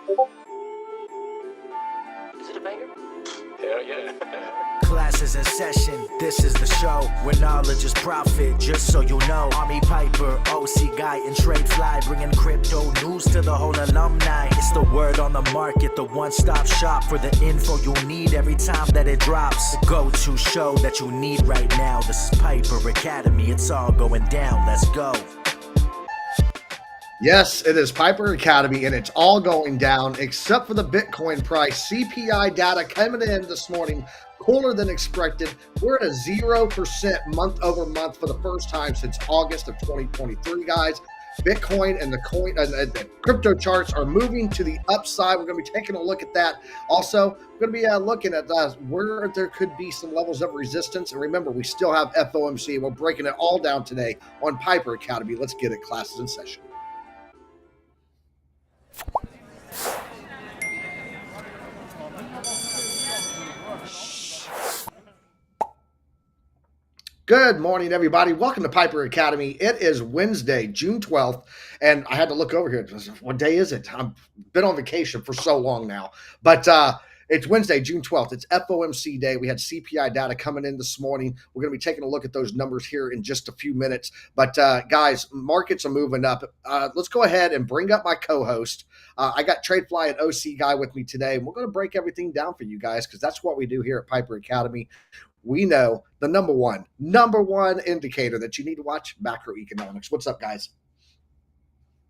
Is it a banger? Hell yeah. Classes in session, this is the show where knowledge is profit, just so you know. Army Piper, OC Guy, and Trade Fly, bringing crypto news to the whole alumni. It's the word on the market, the one-stop shop for the info you'll need every time that it drops. The go-to show that you need right now. This is Piper Academy, it's all going down, let's go. Yes, it is Piper Academy, and it's all going down except for the Bitcoin price. CPI data coming in this morning, cooler than expected. We're at a 0% month over month for the first time since August of 2023, guys. Bitcoin and the crypto charts are moving to the upside. We're going to be taking a look at that. Also, we're going to be looking at where there could be some levels of resistance. And remember, we still have FOMC. We're breaking it all down today on Piper Academy. Let's get it. Classes in session. Good morning, everybody. Welcome to Piper Academy. It is Wednesday, June 12th, and I had to look over here. What day is it? I've been on vacation for so long now, but it's Wednesday, June 12th. It's FOMC day. We had CPI data coming in this morning. We're going to be taking a look at those numbers here in just a few minutes. But guys, markets are moving up. Let's go ahead and bring up my co-host. I got TradeFly and OC Guy with me today, and we're going to break everything down for you guys because that's what we do here at Piper Academy. We know the number one indicator that you need to watch, macroeconomics. What's up, guys?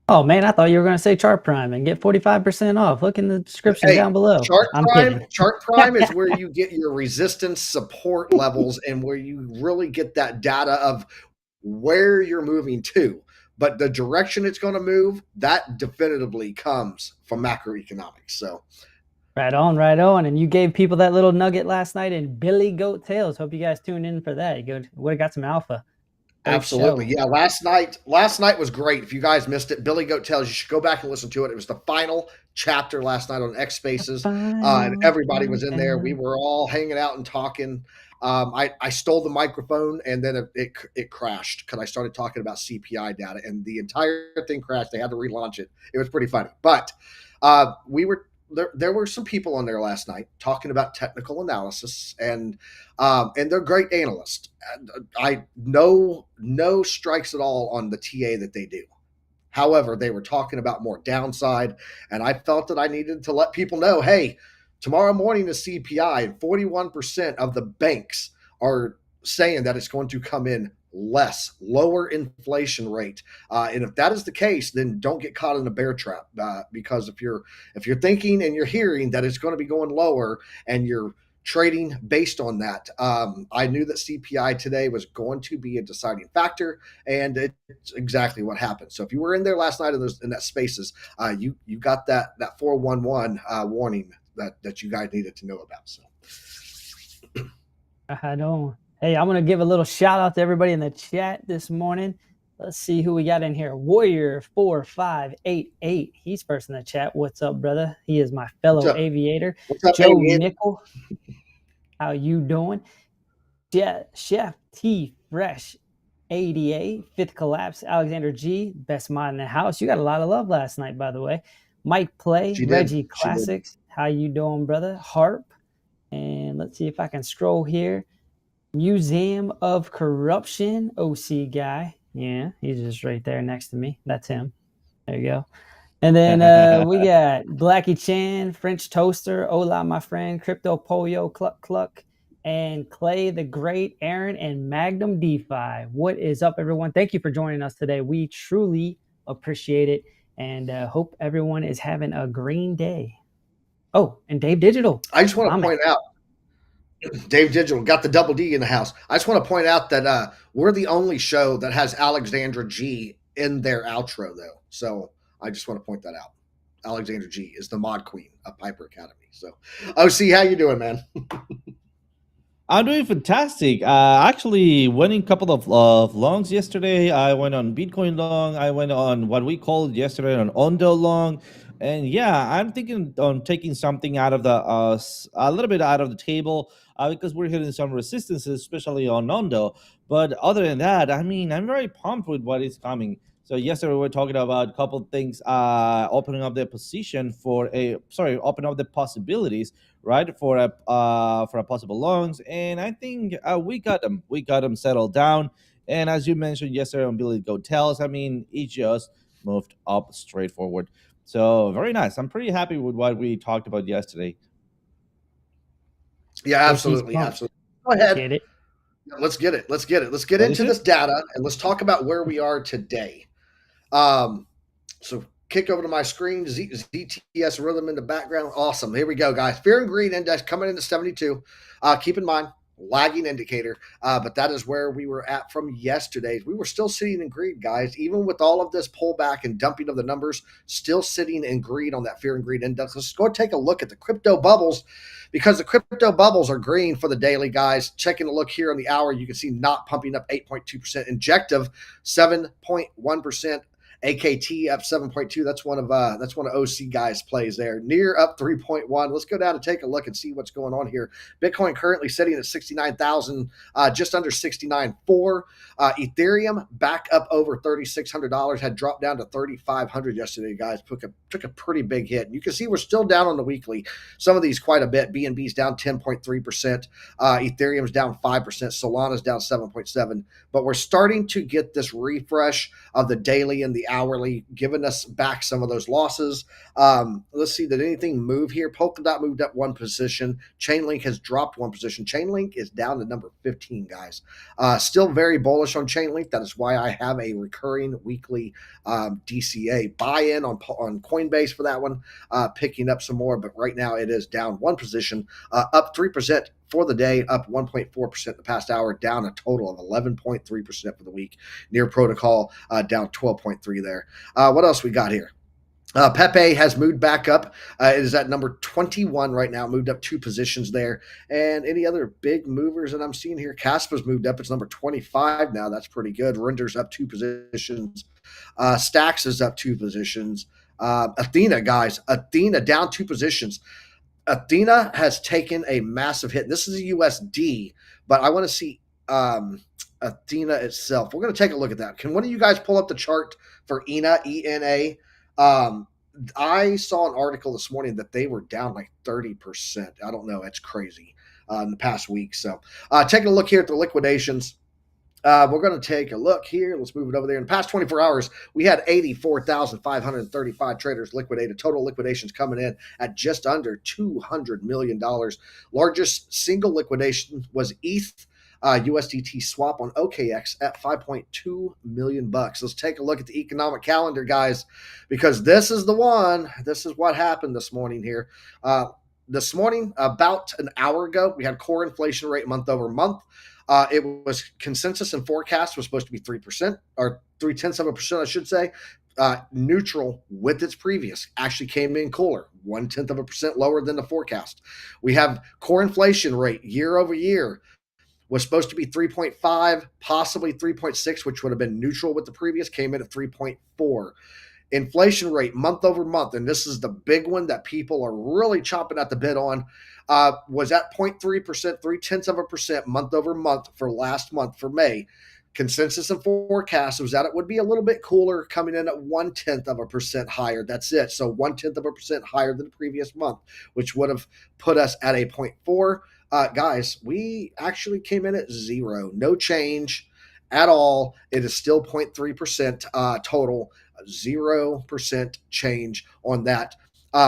Oh, man, I thought you were going to say Chart Prime and get 45% off. Look in the description down below. Chart Prime is where you get your resistance support levels and where you really get that data of where you're moving to. But the direction it's going to move, that definitively comes from macroeconomics. So Right on, right on. And you gave people that little nugget last night in Billy Goat Tales. Hope you guys tuned in for that. You would have got some alpha. Great absolutely. show. Yeah, last night was great. If you guys missed it, Billy Goat Tales, you should go back and listen to it. It was the final chapter last night on X Spaces, and everybody was in there. We were all hanging out and talking. I stole the microphone, and then it crashed because I started talking about CPI data, and the entire thing crashed. They had to relaunch it. It was pretty funny. But there were some people on there last night talking about technical analysis, and they're great analysts. I no strikes at all on the TA that they do. However, they were talking about more downside, and I felt that I needed to let people know, hey, tomorrow morning is CPI, and 41% of the banks are saying that it's going to come in lower inflation rate. And if that is the case, then don't get caught in a bear trap, because if you're thinking and you're hearing that it's going to be going lower and you're trading based on that, I knew that CPI today was going to be a deciding factor, and it's exactly what happened. So if you were in there last night in that spaces, you got that 411 warning that you guys needed to know about. So I don't. Hey, I'm going to give a little shout out to everybody in the chat this morning. Let's see who we got in here. Warrior4588. He's first in the chat. What's up, brother? He is my fellow aviator. What's up, Joe Aviator? Nickel. How you doing? Chef T Fresh 88. Fifth Collapse. Alexander G. Best mind in the house. You got a lot of love last night, by the way. Mike Play. Reggie Classics. How you doing, brother? Harp. And let's see if I can scroll here. Museum of Corruption, OC Guy. Yeah, he's just right there next to me. That's him. There you go. And then we got Blackie Chan, French Toaster, Hola, my friend, Crypto Pollo, Cluck Cluck, and Clay the Great, Aaron, and Magnum DeFi. What is up, everyone? Thank you for joining us today. We truly appreciate it, and hope everyone is having a green day. Oh, and Dave Digital. I just want to point out, Dave Digital got the double D in the house. I just want to point out that we're the only show that has Alexandra G in their outro, though. So I just want to point that out. Alexandra G is the mod queen of Piper Academy. So, OC, how you doing, man? I'm doing fantastic. Actually went in a couple of longs yesterday. I went on Bitcoin long. I went on what we called yesterday an Ondo long. And yeah, I'm thinking on taking something out of the a little bit out of the table because we're hitting some resistances, especially on Ondo. But other than that, I mean, I'm very pumped with what is coming. So yesterday we were talking about a couple of things, opening up the position opening up the possibilities, right, for a possible longs, and I think we got them settled down. And as you mentioned yesterday on Billy Go Tells, I mean, it just moved up straightforward. So very nice. I'm pretty happy with what we talked about yesterday. Yeah, absolutely. Go ahead. Get it? Let's get it. Let's get Ready, into Sid? this data and let's talk about where we are today. So kick over to my screen, ZTS rhythm in the background. Awesome. Here we go, guys. Fear and greed index coming into 72. Keep in mind, lagging indicator, but that is where we were at from yesterday. We were still sitting in greed, guys, even with all of this pullback and dumping of the numbers, still sitting in greed on that fear and greed index. Let's go take a look at the crypto bubbles, because the crypto bubbles are green for the daily, guys. Checking a look here on the hour, you can see not pumping up 8.2%, injective 7.1%. AKT up 7.2. That's one of OC guys' plays there. Near up 3.1. Let's go down and take a look and see what's going on here. Bitcoin currently sitting at 69,000, just under 69.4. Ethereum back up over $3,600. Had dropped down to 3,500 yesterday, guys. Took a pretty big hit. You can see we're still down on the weekly. Some of these quite a bit. BNB's down 10.3%. Ethereum's down 5%. Solana's down 7.7%. But we're starting to get this refresh of the daily and the hourly, giving us back some of those losses. Let's see, did anything move here? Polkadot moved up one position. Chainlink has dropped one position. Chainlink is down to number 15, guys. Still very bullish on Chainlink. That is why I have a recurring weekly DCA buy-in on Coinbase for that one, picking up some more. But right now it is down one position, up 3% for the day, up 1.4% the past hour, down a total of 11.3% for the week. Near Protocol down 12.3 there. What else we got here? Pepe has moved back up. It is at number 21 right now, moved up two positions there. And any other big movers that I'm seeing here? Caspa's moved up. It's number 25 now. That's pretty good. Render's up two positions. Stacks is up two positions. Athena, guys. Athena down two positions. Athena has taken a massive hit. This is a USD, but I want to see Athena itself. We're going to take a look at that. Can one of you guys pull up the chart for ENA, ENA? I saw an article this morning that they were down like 30%. I don't know. That's crazy in the past week. So taking a look here at the liquidations. We're going to take a look here. Let's move it over there. In the past 24 hours, we had 84,535 traders liquidated. Total liquidations coming in at just under $200 million. Largest single liquidation was ETH USDT swap on OKX at 5.2 million bucks. Let's take a look at the economic calendar, guys, because this is the one. This is what happened this morning here. This morning, about an hour ago, we had core inflation rate month over month. It was consensus and forecast was supposed to be 3% or 0.3%, I should say. Neutral with its previous, actually came in cooler, 0.1% lower than the forecast. We have core inflation rate year over year was supposed to be 3.5, possibly 3.6, which would have been neutral with the previous, came in at 3.4. Inflation rate month over month, and this is the big one that people are really chomping at the bit on, was at 0.3%, 0.3% month over month for last month for May. Consensus and forecast was that it would be a little bit cooler, coming in at 0.1% higher. That's it. So 0.1% higher than the previous month, which would have put us at a 0.4. Guys, we actually came in at 0. No change at all. It is still 0.3% total. 0% change on that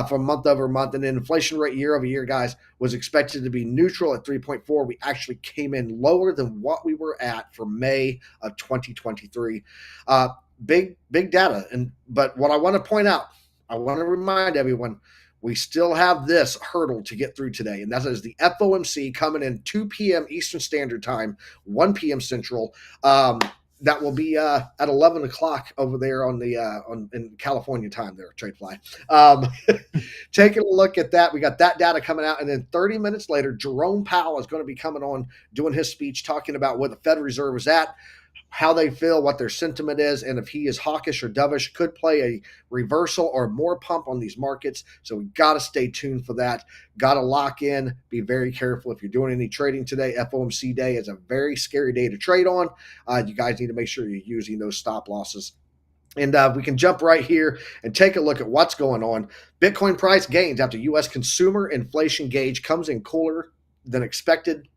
from month over month. And then inflation rate year over year, guys, was expected to be neutral at 3.4. We actually came in lower than what we were at for May of 2023. Big data. But what I want to point out, I want to remind everyone, we still have this hurdle to get through today, and that is the FOMC coming in 2 p.m. Eastern Standard Time, 1 p.m. Central. That will be at 11 o'clock over there in California time there, TradeFly. Taking a look at that, we got that data coming out, and then 30 minutes later, Jerome Powell is going to be coming on, doing his speech, talking about where the Fed Reserve is at, how they feel, what their sentiment is, and if he is hawkish or dovish, could play a reversal or more pump on these markets. So we got to stay tuned for that. Got to lock in. Be very careful if you're doing any trading today. FOMC day is a very scary day to trade on. You guys need to make sure you're using those stop losses. And we can jump right here and take a look at what's going on. Bitcoin price gains after U.S. consumer inflation gauge comes in cooler than expected.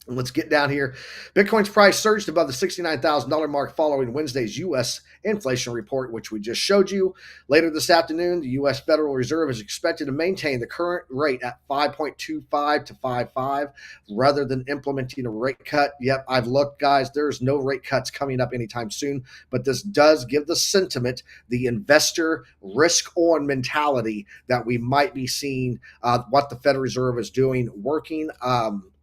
And let's get down here. Bitcoin's price surged above the $69,000 mark following Wednesday's U.S. inflation report, which we just showed you. Later this afternoon, the U.S. Federal Reserve is expected to maintain the current rate at 5.25 to 5.5 rather than implementing a rate cut. Yep, I've looked, guys. There's no rate cuts coming up anytime soon, but this does give the sentiment, the investor risk-on mentality that we might be seeing what the Federal Reserve is doing, working.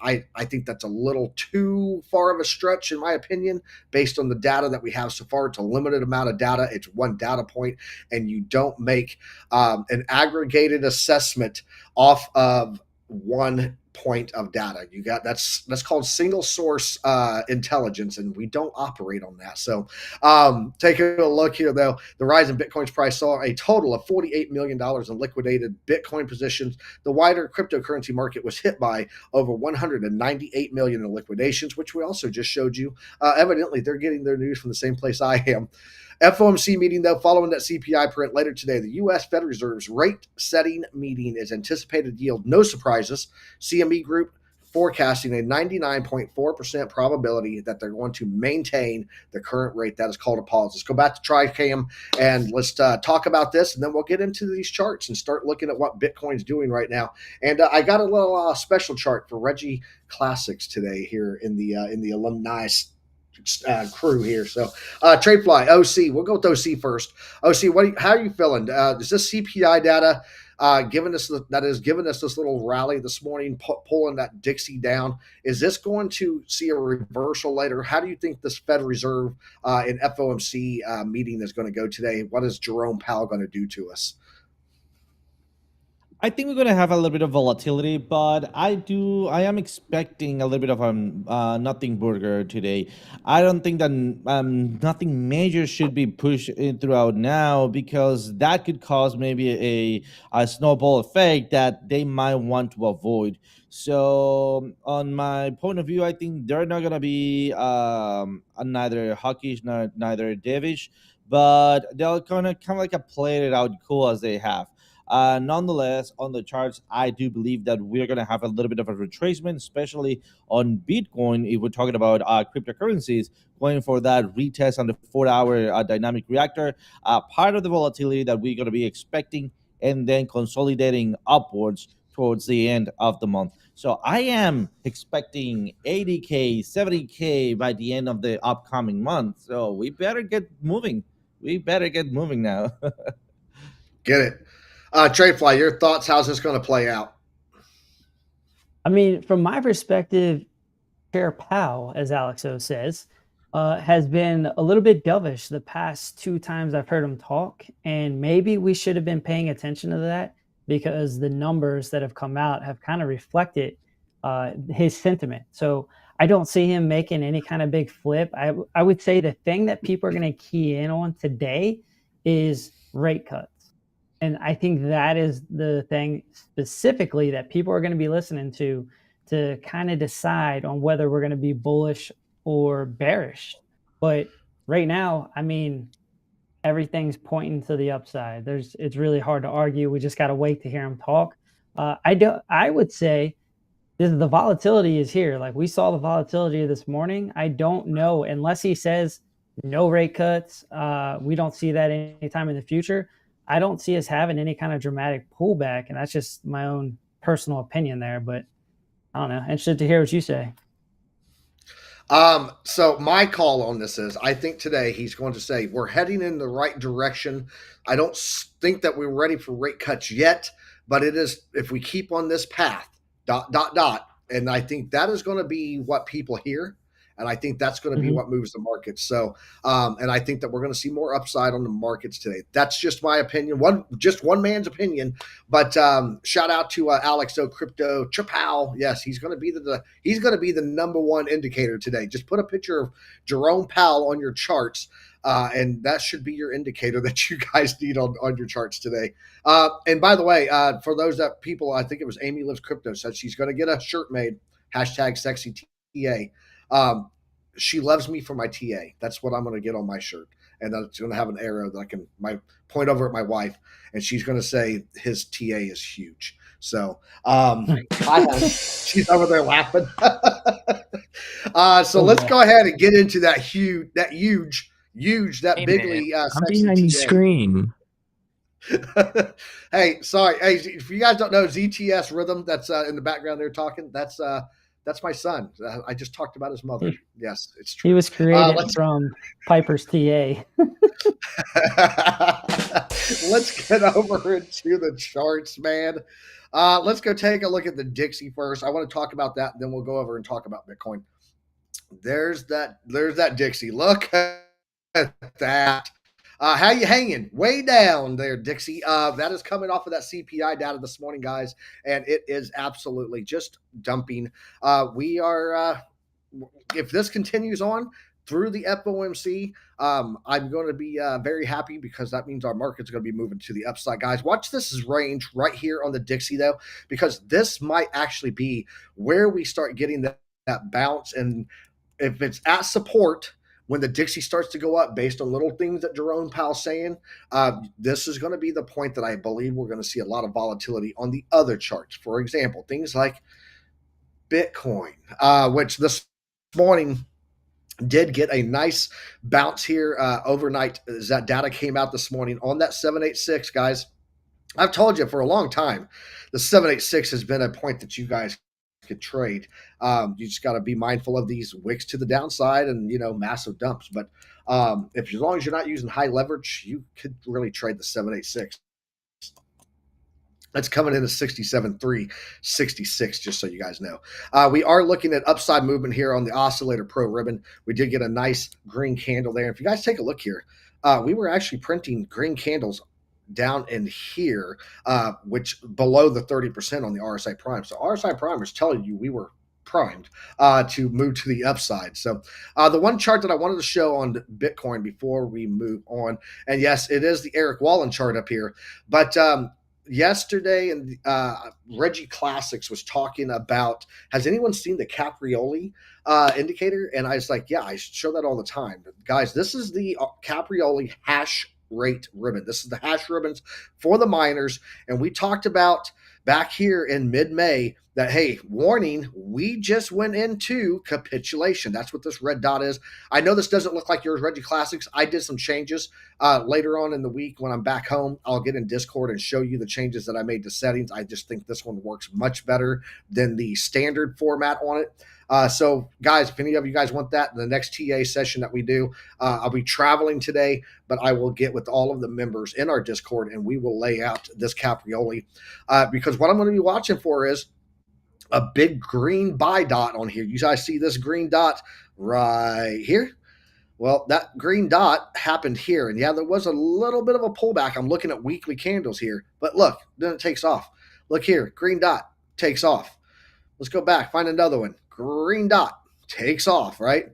I think that's a little too far of a stretch, in my opinion, based on the data that we have so far. It's a limited amount of data. It's one data point, and you don't make an aggregated assessment off of one point of data. You got that's called single source intelligence, and we don't operate on that. So taking a look here, though, the rise in Bitcoin's price saw a total of $48 million in liquidated Bitcoin positions. The wider cryptocurrency market was hit by over 198 million in liquidations, which we also just showed you. Evidently, they're getting their news from the same place I am. FOMC meeting, though, following that CPI print later today, the U.S. Federal Reserve's rate-setting meeting is anticipated to yield no surprises. CME Group forecasting a 99.4% probability that they're going to maintain the current rate. That is called a pause. Let's go back to TriCam and let's talk about this, and then we'll get into these charts and start looking at what Bitcoin's doing right now. And I got a little special chart for Reggie Classics today here in the alumni crew here. So TradeFly, OC, we'll go with OC first. OC, how are you feeling? Is this CPI data giving us this little rally this morning, pulling that Dixie down? Is this going to see a reversal later? How do you think this Federal Reserve and FOMC meeting is going to go today? What is Jerome Powell going to do to us? I think we're going to have a little bit of volatility, but I am expecting a little bit of nothing burger today. I don't think that nothing major should be pushed in throughout now, because that could cause maybe a snowball effect that they might want to avoid. So on my point of view, I think they're not going to be neither hawkish, neither dovish, but they'll kind of like a play it out cool as they have. Nonetheless, on the charts, I do believe that we're going to have a little bit of a retracement, especially on Bitcoin. If we're talking about cryptocurrencies, going for that retest on the 4-hour dynamic reactor, part of the volatility that we're going to be expecting, and then consolidating upwards towards the end of the month. So I am expecting 80K, 70K by the end of the upcoming month. So we better get moving. Now. Get it. TradeFly, your thoughts? How's this going to play out? I mean, from my perspective, Chair Powell, as Alex O says, has been a little bit dovish the past 2 times I've heard him talk. And maybe we should have been paying attention to that, because the numbers that have come out have kind of reflected his sentiment. So I don't see him making any kind of big flip. I would say the thing that people are going to key in on today is rate cuts. And I think that is the thing specifically that people are going to be listening to kind of decide on whether we're going to be bullish or bearish. But right now, I mean, everything's pointing to the upside. It's really hard to argue. We just got to wait to hear him talk. I would say the volatility is here. Like, we saw the volatility this morning. I don't know, unless he says no rate cuts. We don't see that anytime in the future. I don't see us having any kind of dramatic pullback, and that's just my own personal opinion there. But I don't know. Interested to hear what you say. So my call on this is, I think today he's going to say we're heading in the right direction. I don't think that we're ready for rate cuts yet, but it is, if we keep on this path, ... And I think that is going to be what people hear. And I think that's going to be what moves the market. So, and I think that we're going to see more upside on the markets today. That's just my opinion, one man's opinion. But shout out to Alex O Crypto Powell. Yes, he's going to be the number one indicator today. Just put a picture of Jerome Powell on your charts, and that should be your indicator that you guys need on your charts today. And by the way, for those people, I think it was Amy Lives Crypto said she's going to get a shirt made, #SexyTA. she loves me for my TA. That's what I'm going to get on my shirt. And that's going to have an arrow that I can point over at my wife, and she's going to say his TA is huge. So she's over there laughing. So let's go ahead and get into that huge, Hey, bigly man, I'm sexy behind the TA. screen. Hey, sorry. Hey, if you guys don't know ZTS Rhythm, that's in the background there talking. That's my son. I just talked about his mother. Yes, it's true. He was created from Piper's TA. Let's get over into the charts, man. Let's go take a look at the Dixie first. I want to talk about that, then we'll go over and talk about Bitcoin. There's that Dixie. Look at that. How you hanging? Way down there, Dixie. That is coming off of that CPI data this morning, guys, and it is absolutely just dumping. We are, if this continues on through the FOMC, I'm going to be very happy, because that means our market's going to be moving to the upside, guys. Watch this range right here on the Dixie, though, because this might actually be where we start getting that bounce. And if it's at support, when the Dixie starts to go up based on little things that Jerome Powell's saying, this is going to be the point that I believe we're going to see a lot of volatility on the other charts. For example, things like Bitcoin, which this morning did get a nice bounce here overnight, as that data came out this morning on that 786, guys. I've told you for a long time, the 786 has been a point that you guys could trade. You just got to be mindful of these wicks to the downside and, massive dumps. But as long as you're not using high leverage, you could really trade the 786. That's coming in at 67.366, just so you guys know. We are looking at upside movement here on the Oscillator Pro ribbon. We did get a nice green candle there. If you guys take a look here, we were actually printing green candles down in here, which below the 30% on the RSI Prime. So RSI Prime is telling you we were primed to move to the upside. So the one chart that I wanted to show on Bitcoin before we move on, and yes, it is the Eric Wallen chart up here, but yesterday, and Reggie Classics was talking about, has anyone seen the Caprioli indicator? And I was like, yeah, I show that all the time. But guys, this is the Caprioli hash rate ribbon. This is the hash ribbons for the miners. And we talked about back here in mid-May that, hey, warning, we just went into capitulation. That's what this red dot is. I know this doesn't look like yours, Reggie Classics. I did some changes later on in the week when I'm back home. I'll get in Discord and show you the changes that I made to settings. I just think this one works much better than the standard format on it. So, guys, if any of you guys want that, in the next TA session that we do, I'll be traveling today, but I will get with all of the members in our Discord, and we will lay out this Caprioli, because what I'm going to be watching for is a big green buy dot on here. You guys see this green dot right here? Well, that green dot happened here, and yeah, there was a little bit of a pullback. I'm looking at weekly candles here, but look, then it takes off. Look here, green dot takes off. Let's go back, find another one. Green dot takes off, right?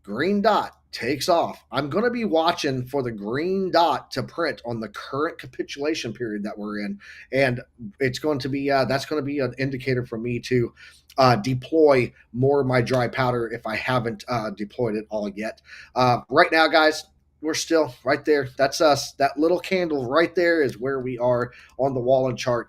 Green dot takes off. I'm going to be watching for the green dot to print on the current capitulation period that we're in. And it's going to be, that's going to be an indicator for me to deploy more of my dry powder if I haven't deployed it all yet. Right now, guys, we're still right there. That's us. That little candle right there is where we are on the Wallen chart,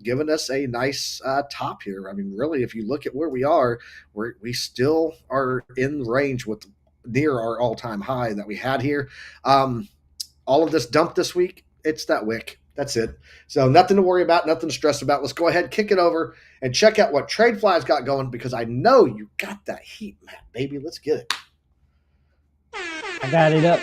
giving us a nice top here. I mean, really, if you look at where we are, we still are in range with near our all-time high that we had here. All of this dump this week, it's that wick. That's it. So nothing to worry about, nothing to stress about. Let's go ahead, kick it over, and check out what TradeFly's got going, because I know you got that heat map, baby. Let's get it. I got it up.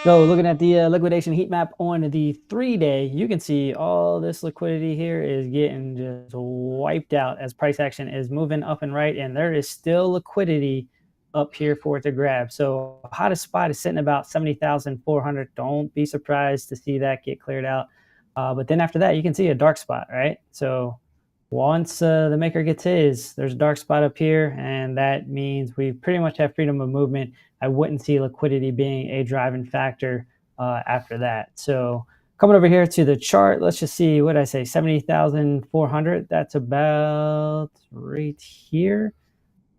So looking at the liquidation heat map on the 3-day, you can see all this liquidity here is getting just wiped out as price action is moving up and right, and there is still liquidity up here for it to grab. So hottest spot is sitting about 70,400. Don't be surprised to see that get cleared out. But then after that, you can see a dark spot, right? So once the maker gets his, there's a dark spot up here, and that means we pretty much have freedom of movement. I wouldn't see liquidity being a driving factor after that. So coming over here to the chart, let's just see, what did I say, 70,400? That's about right here.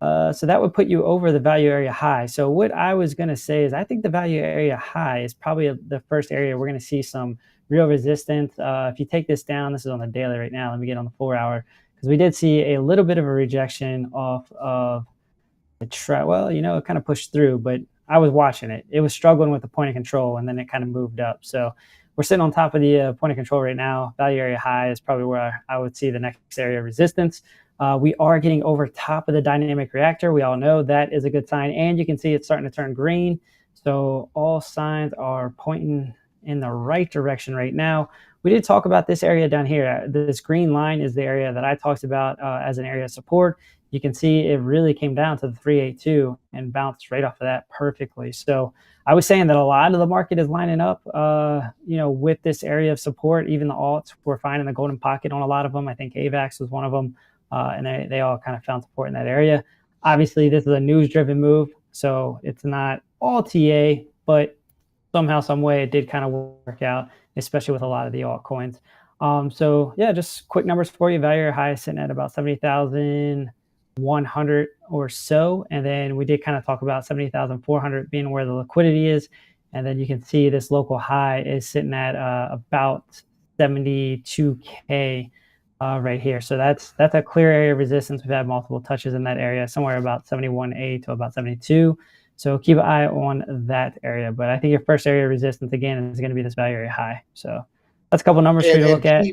So that would put you over the value area high. So what I was going to say is I think the value area high is probably the first area we're going to see some real resistance. If you take this down, this is on the daily right now. Let me get on the 4-hour because we did see a little bit of a rejection off of the well, it kind of pushed through, but I was watching it. It was struggling with the point of control, and then it kind of moved up. So we're sitting on top of the point of control right now. Value area high is probably where I would see the next area of resistance. We are getting over top of the dynamic reactor. We all know that is a good sign, and you can see it's starting to turn green. So all signs are pointing in the right direction right now. We did talk about this area down here. This green line is the area that I talked about as an area of support. You can see it really came down to the 382 and bounced right off of that perfectly. So I was saying that a lot of the market is lining up, with this area of support. Even the alts were finding the golden pocket on a lot of them. I think AVAX was one of them, and they all kind of found support in that area. Obviously, this is a news-driven move, so it's not all TA, but somehow, some way, it did kind of work out, especially with a lot of the altcoins. So yeah, just quick numbers for you. Value area high is sitting at about 70,100 or so, and then we did kind of talk about 70,400 being where the liquidity is, and then you can see this local high is sitting at about 72K right here. So that's a clear area of resistance. We've had multiple touches in that area, somewhere about 71A to about 72. So keep an eye on that area. But I think your first area of resistance, again, is going to be this value area high. So that's a couple numbers for you to look at.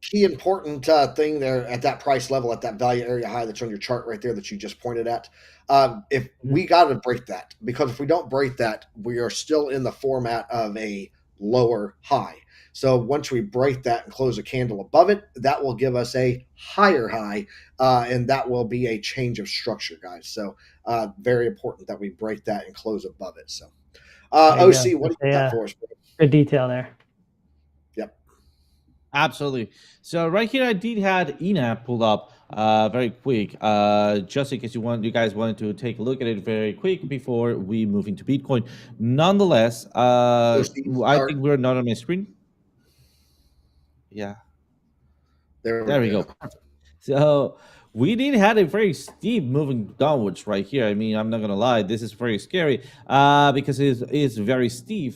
Key important thing there at that price level, at that value area high that's on your chart right there that you just pointed at. If we got to break that, because if we don't break that, we are still in the format of a lower high. So once we break that and close a candle above it, that will give us a higher high, and that will be a change of structure, guys. So very important that we break that and close above it. So OC, what do you got for us? Good detail there. Yep. Absolutely. So right here, I did had ENAP pulled up very quick, just in case you guys wanted to take a look at it very quick before we move into Bitcoin. Nonetheless, I think we're not on my screen. Yeah. There we go. So we did had a very steep moving downwards right here. I mean, I'm not gonna lie, this is very scary because it's very steep.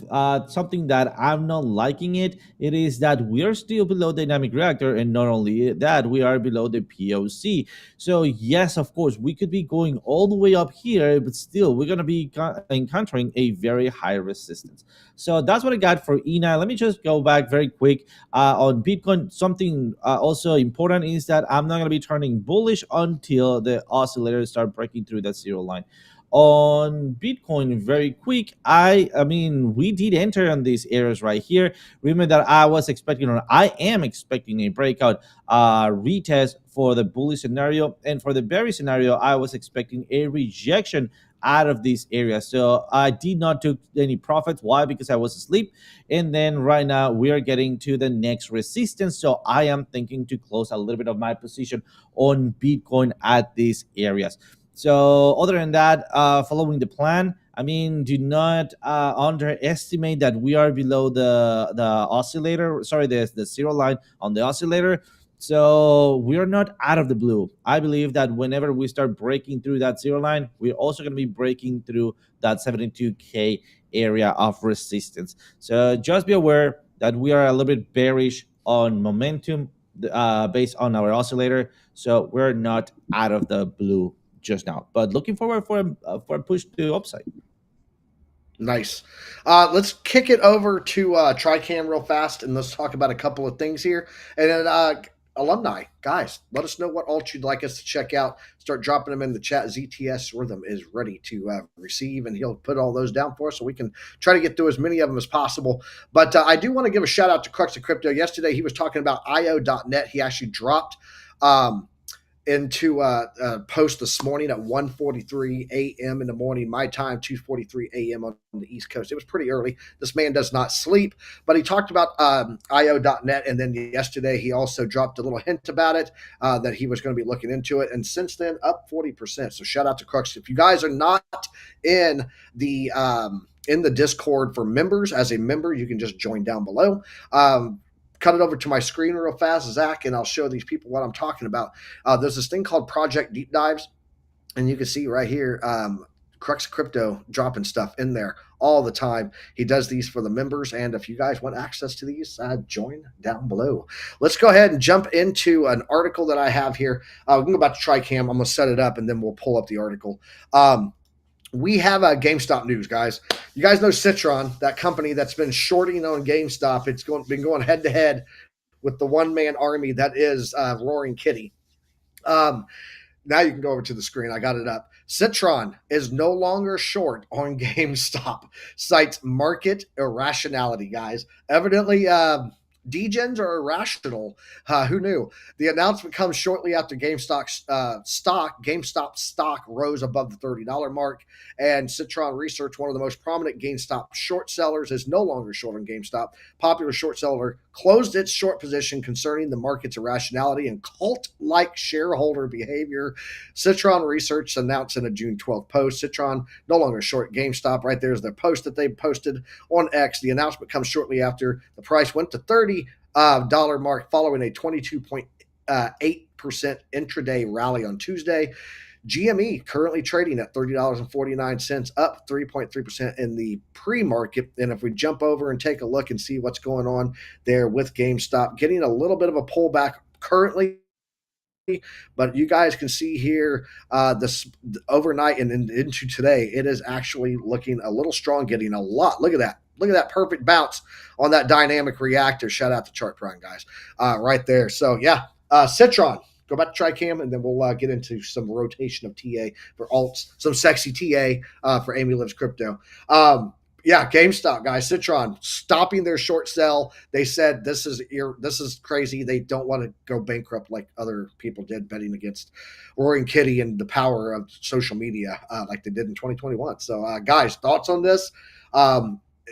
Something that I'm not liking it is that we are still below dynamic reactor, and not only that, we are below the POC. So yes, of course, we could be going all the way up here, but still we're gonna be encountering a very high resistance. So that's what I got for ENA. Let me just go back very quick on Bitcoin. Something also important is that I'm not going to be turning bullish until the oscillators start breaking through that zero line. On Bitcoin, very quick, I mean, we did enter on these areas right here. Remember that I am expecting a breakout retest for the bullish scenario, and for the bearish scenario, I was expecting a rejection out of this area. So I did not take any profits. Why? Because I was asleep. And then right now we are getting to the next resistance. So I am thinking to close a little bit of my position on Bitcoin at these areas. So other than that, following the plan, I mean, do not underestimate that we are below the oscillator. Sorry, the zero line on the oscillator. So we're not out of the blue. I believe that whenever we start breaking through that zero line, we're also going to be breaking through that 72K area of resistance. So just be aware that we are a little bit bearish on momentum based on our oscillator. So we're not out of the blue just now, but looking forward for a push to upside. Nice. Let's kick it over to Tricam real fast, and let's talk about a couple of things here. And then alumni, guys, let us know what alt you'd like us to check out. Start dropping them in the chat. ZTS Rhythm is ready to receive, and he'll put all those down for us so we can try to get through as many of them as possible. But I do want to give a shout out to Crux of Crypto. Yesterday, he was talking about IO.net. He actually dropped into a post this morning at 1:43 a.m. in the morning, my time, 2:43 a.m. on the East Coast. It was pretty early. This man does not sleep, but he talked about IO.net, and then yesterday he also dropped a little hint about it, that he was going to be looking into it, and since then, up 40%. So shout out to Crux. If you guys are not in the Discord for members, as a member, you can just join down below. Cut it over to my screen real fast, Zach, and I'll show these people what I'm talking about. There's this thing called Project Deep Dives. And you can see right here, Crux Crypto dropping stuff in there all the time. He does these for the members, and if you guys want access to these, join down below. Let's go ahead and jump into an article that I have here. We can go back to TriCam. I'm going to set it up, and then we'll pull up the article. We have a GameStop news, guys. You guys know Citron, that company that's been shorting on GameStop. It's been going head to head with the one-man army that is Roaring Kitty. Now you can go over to the screen. I got it up. Citron is no longer short on GameStop. Cites market irrationality, guys. Evidently, degens are irrational. Who knew? The announcement comes shortly after GameStop stock rose above the $30 mark, and Citron Research, one of the most prominent GameStop short sellers, is no longer short on GameStop. Popular short seller closed its short position concerning the market's irrationality and cult-like shareholder behavior. Citron Research announced in a June 12th post. Citron no longer short GameStop. Right there's the post that they posted on X. The announcement comes shortly after the price went to $30 mark following a 22.8% intraday rally on Tuesday. GME currently trading at $30.49, up 3.3% in the pre-market. And if we jump over and take a look and see what's going on there with GameStop, getting a little bit of a pullback currently. But you guys can see here this overnight and into today, it is actually looking a little strong, getting a lot. Look at that. Look at that perfect bounce on that dynamic reactor. Shout out to Chart Prime, guys, right there. So, yeah, Citron. Go back to TriCam, and then we'll get into some rotation of TA for alts, some sexy TA for Amy Lives Crypto. Yeah, GameStop, guys, Citron stopping their short sell. They said this is crazy. They don't want to go bankrupt like other people did, betting against Roaring Kitty and the power of social media like they did in 2021. So, guys, thoughts on this?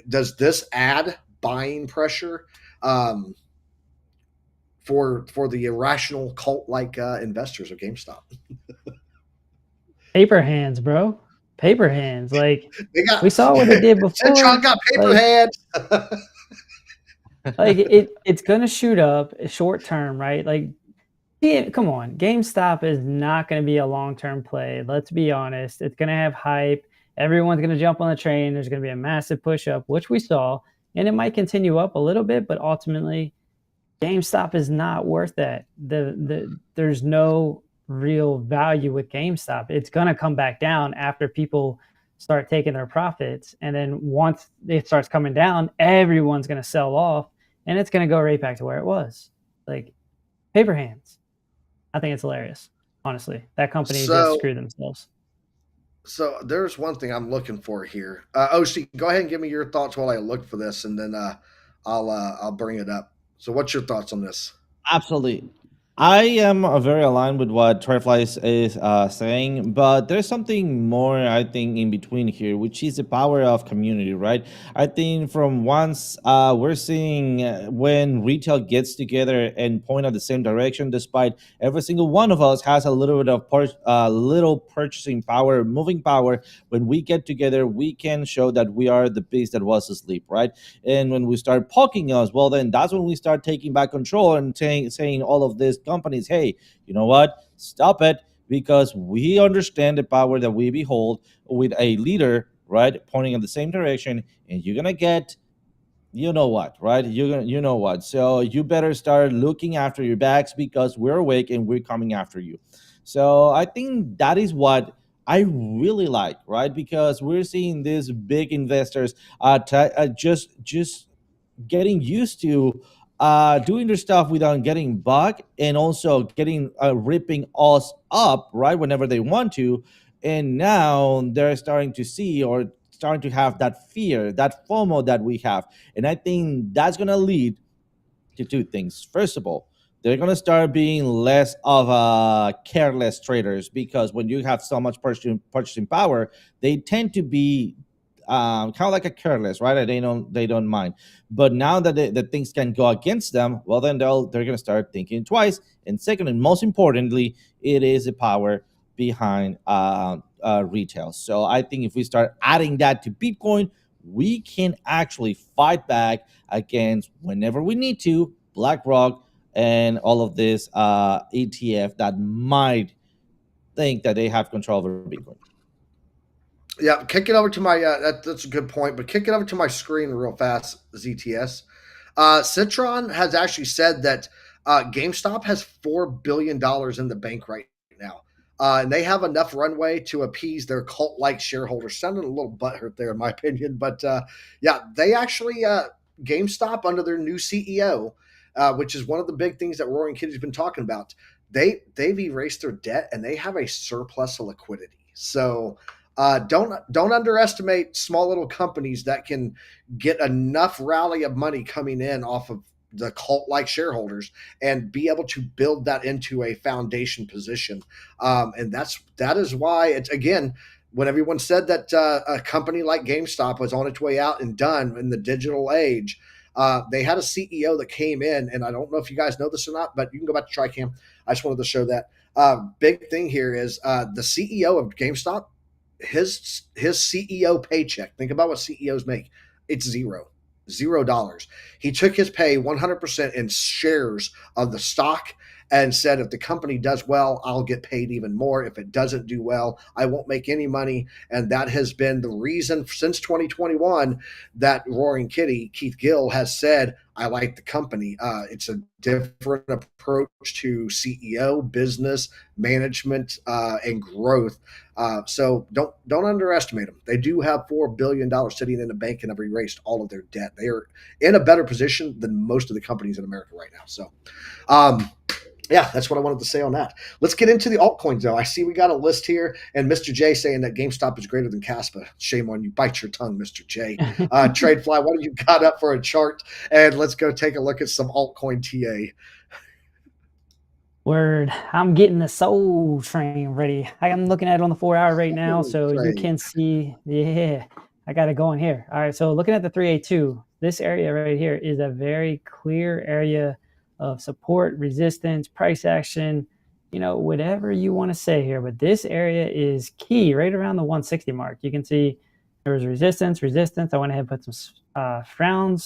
Does this add buying pressure for the irrational cult-like investors of GameStop? Paper hands, bro. Paper hands. Like we saw what they did before. Citron got paper hands. Like it's gonna shoot up short term, right? Like, come on, GameStop is not gonna be a long-term play. Let's be honest. It's gonna have hype. Everyone's gonna jump on the train. There's gonna be a massive push up, which we saw, and it might continue up a little bit, but ultimately, GameStop is not worth that. There's no real value with GameStop. It's gonna come back down after people start taking their profits, and then once it starts coming down, everyone's gonna sell off, and it's gonna go right back to where it was. Like, paper hands. I think it's hilarious, honestly. That company just screwed themselves. So there's one thing I'm looking for here. OC, go ahead and give me your thoughts while I look for this, and then I'll bring it up. So what's your thoughts on this? Absolutely. I am very aligned with what Triflies is saying, but there's something more, I think, in between here, which is the power of community, right? I think from once we're seeing when retail gets together and point at the same direction, despite every single one of us has a little bit of little purchasing power, moving power. When we get together, we can show that we are the beast that was asleep, right? And when we start poking us, well, then that's when we start taking back control and saying all of this companies, hey, you know what, stop it, because we understand the power that we behold with a leader, right, pointing in the same direction, and you're gonna get, you know what, right, you know what, so you better start looking after your backs because we're awake and we're coming after you. So I think that is what I really like, right, because we're seeing these big investors just getting used to doing their stuff without getting bugged, and also getting ripping us up right whenever they want to. And now they're starting to see, or starting to have that fear, that FOMO that we have. And I think that's going to lead to two things. First of all, they're going to start being less of careless traders, because when you have so much purchasing power, they tend to be kind of like a careless, right? They don't mind. But now that that things can go against them, well, then they're going to start thinking twice. And second, and most importantly, it is the power behind retail. So I think if we start adding that to Bitcoin, we can actually fight back against, whenever we need to, BlackRock and all of this ETF that might think that they have control over Bitcoin. Yeah, kick it over to my that's a good point, but kick it over to my screen real fast, ZTS. Citron has actually said that GameStop has $4 billion in the bank right now. And they have enough runway to appease their cult-like shareholders. Sounded a little butthurt there, in my opinion. But yeah, they actually, GameStop under their new CEO, which is one of the big things that Roaring Kitty's been talking about, they've erased their debt and they have a surplus of liquidity. So don't underestimate small little companies that can get enough rally of money coming in off of the cult-like shareholders and be able to build that into a foundation position. And that is why it's, again, when everyone said that a company like GameStop was on its way out and done in the digital age, they had a CEO that came in, and I don't know if you guys know this or not, but you can go back to TriCam. I just wanted to show that. Big thing here is the CEO of GameStop, his CEO paycheck. Think about what CEOs make. It's $0. He took his pay 100% in shares of the stock and said, if the company does well, I'll get paid even more. If it doesn't do well, I won't make any money. And that has been the reason since 2021 that Roaring Kitty, Keith Gill, has said, I like the company. It's a different approach to CEO, business, management, and growth. So don't underestimate them. They do have $4 billion sitting in the bank and have erased all of their debt. They are in a better position than most of the companies in America right now. So, yeah, that's what I wanted to say on that. Let's get into the altcoins, though. I see we got a list here, and Mr. J saying that GameStop is greater than Caspa. Shame on you. Bite your tongue, Mr. J. Tradefly, what do you got up for a chart? And let's go take a look at some altcoin TA. Word. I'm getting the Soul Train ready. I'm looking at it on the 4-hour right now, so you can see. Yeah, I got it going here. All right, so looking at the 382, this area right here is a very clear area of support, resistance, price action, whatever you want to say here. But this area is key right around the 160 mark. You can see there was resistance. I went ahead and put some frown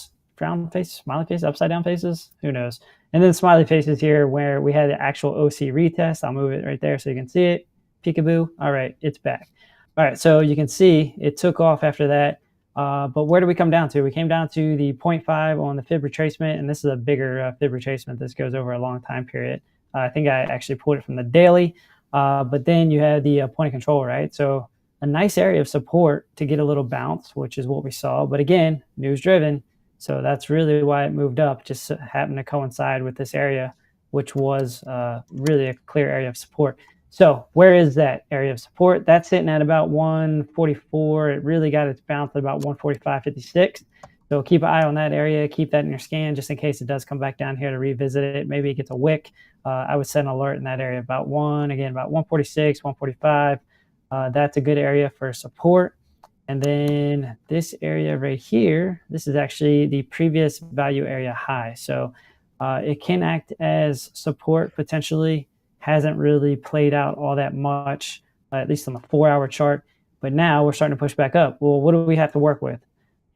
face, smiley face, upside down faces. Who knows? And then smiley faces here where we had the actual OC retest. I'll move it right there so you can see it. Peekaboo. All right, it's back. All right, so you can see it took off after that. But where do we come down to? We came down to the 0.5 on the fib retracement, and this is a bigger fib retracement. This goes over a long time period. I think I actually pulled it from the daily, but then you had the point of control, right? So a nice area of support to get a little bounce, which is what we saw. But again, news driven. So that's really why it moved up, just happened to coincide with this area, which was really a clear area of support. So where is that area of support? That's sitting at about 144. It really got its bounce at about 145.56. So keep an eye on that area. Keep that in your scan just in case it does come back down here to revisit it. Maybe it gets a wick. I would set an alert in that area about 146, 145. That's a good area for support. And then this area right here, this is actually the previous value area high. So it can act as support potentially. Hasn't really played out all that much, at least on the 4-hour chart. But now we're starting to push back up. Well, what do we have to work with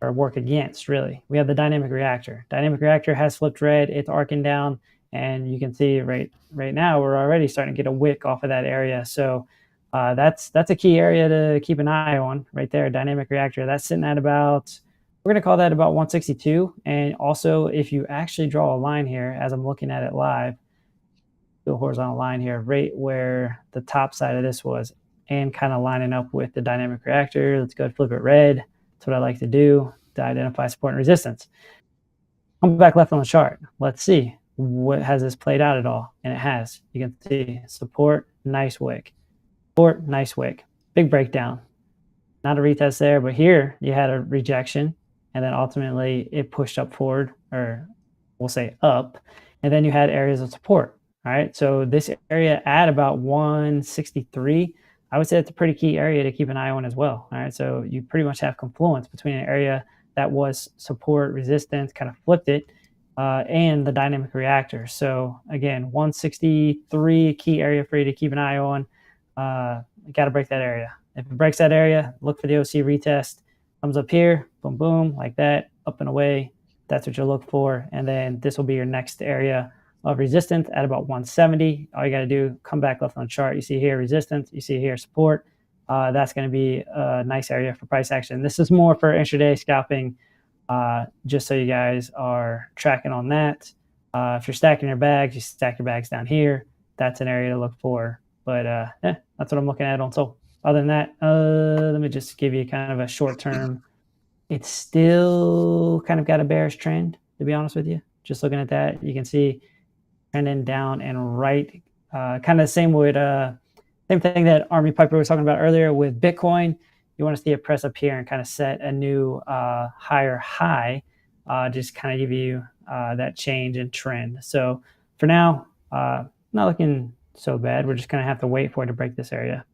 or work against, really? We have the dynamic reactor. Dynamic reactor has flipped red. It's arcing down. And you can see right now we're already starting to get a wick off of that area. So that's a key area to keep an eye on right there, dynamic reactor. That's sitting at about, we're going to call that about 162. And also, if you actually draw a line here, as I'm looking at it live, the horizontal line here, right where the top side of this was, and kind of lining up with the dynamic reactor. Let's go flip it red. That's what I like to do to identify support and resistance. Come back left on the chart. Let's see, what has this played out at all? And it has. You can see support, nice wick. Support, nice wick. Big breakdown. Not a retest there, but here you had a rejection, and then ultimately it pushed up forward, or we'll say up, and then you had areas of support. All right, so this area at about 163, I would say it's a pretty key area to keep an eye on as well. All right, so you pretty much have confluence between an area that was support, resistance, kind of flipped it, and the dynamic reactor. So again, 163, key area for you to keep an eye on. You got to break that area. If it breaks that area, look for the OC retest. Comes up here, boom, boom, like that, up and away. That's what you'll look for. And then this will be your next area of resistance at about 170. All you got to do, come back left on the chart. You see here resistance, you see here support. That's going to be a nice area for price action. This is more for intraday scalping, just so you guys are tracking on that. If you're stacking your bags, you stack your bags down here. That's an area to look for. But yeah, that's what I'm looking at on SOL. Other than that, let me just give you kind of a short term. It's still kind of got a bearish trend, to be honest with you. Just looking at that, you can see trending down and right. Kind of the same with same thing that Army Piper was talking about earlier with Bitcoin. You want to see it press up here and kind of set a new higher high, just kind of give you that change in trend. So for now, not looking so bad. We're just going to have to wait for it to break this area.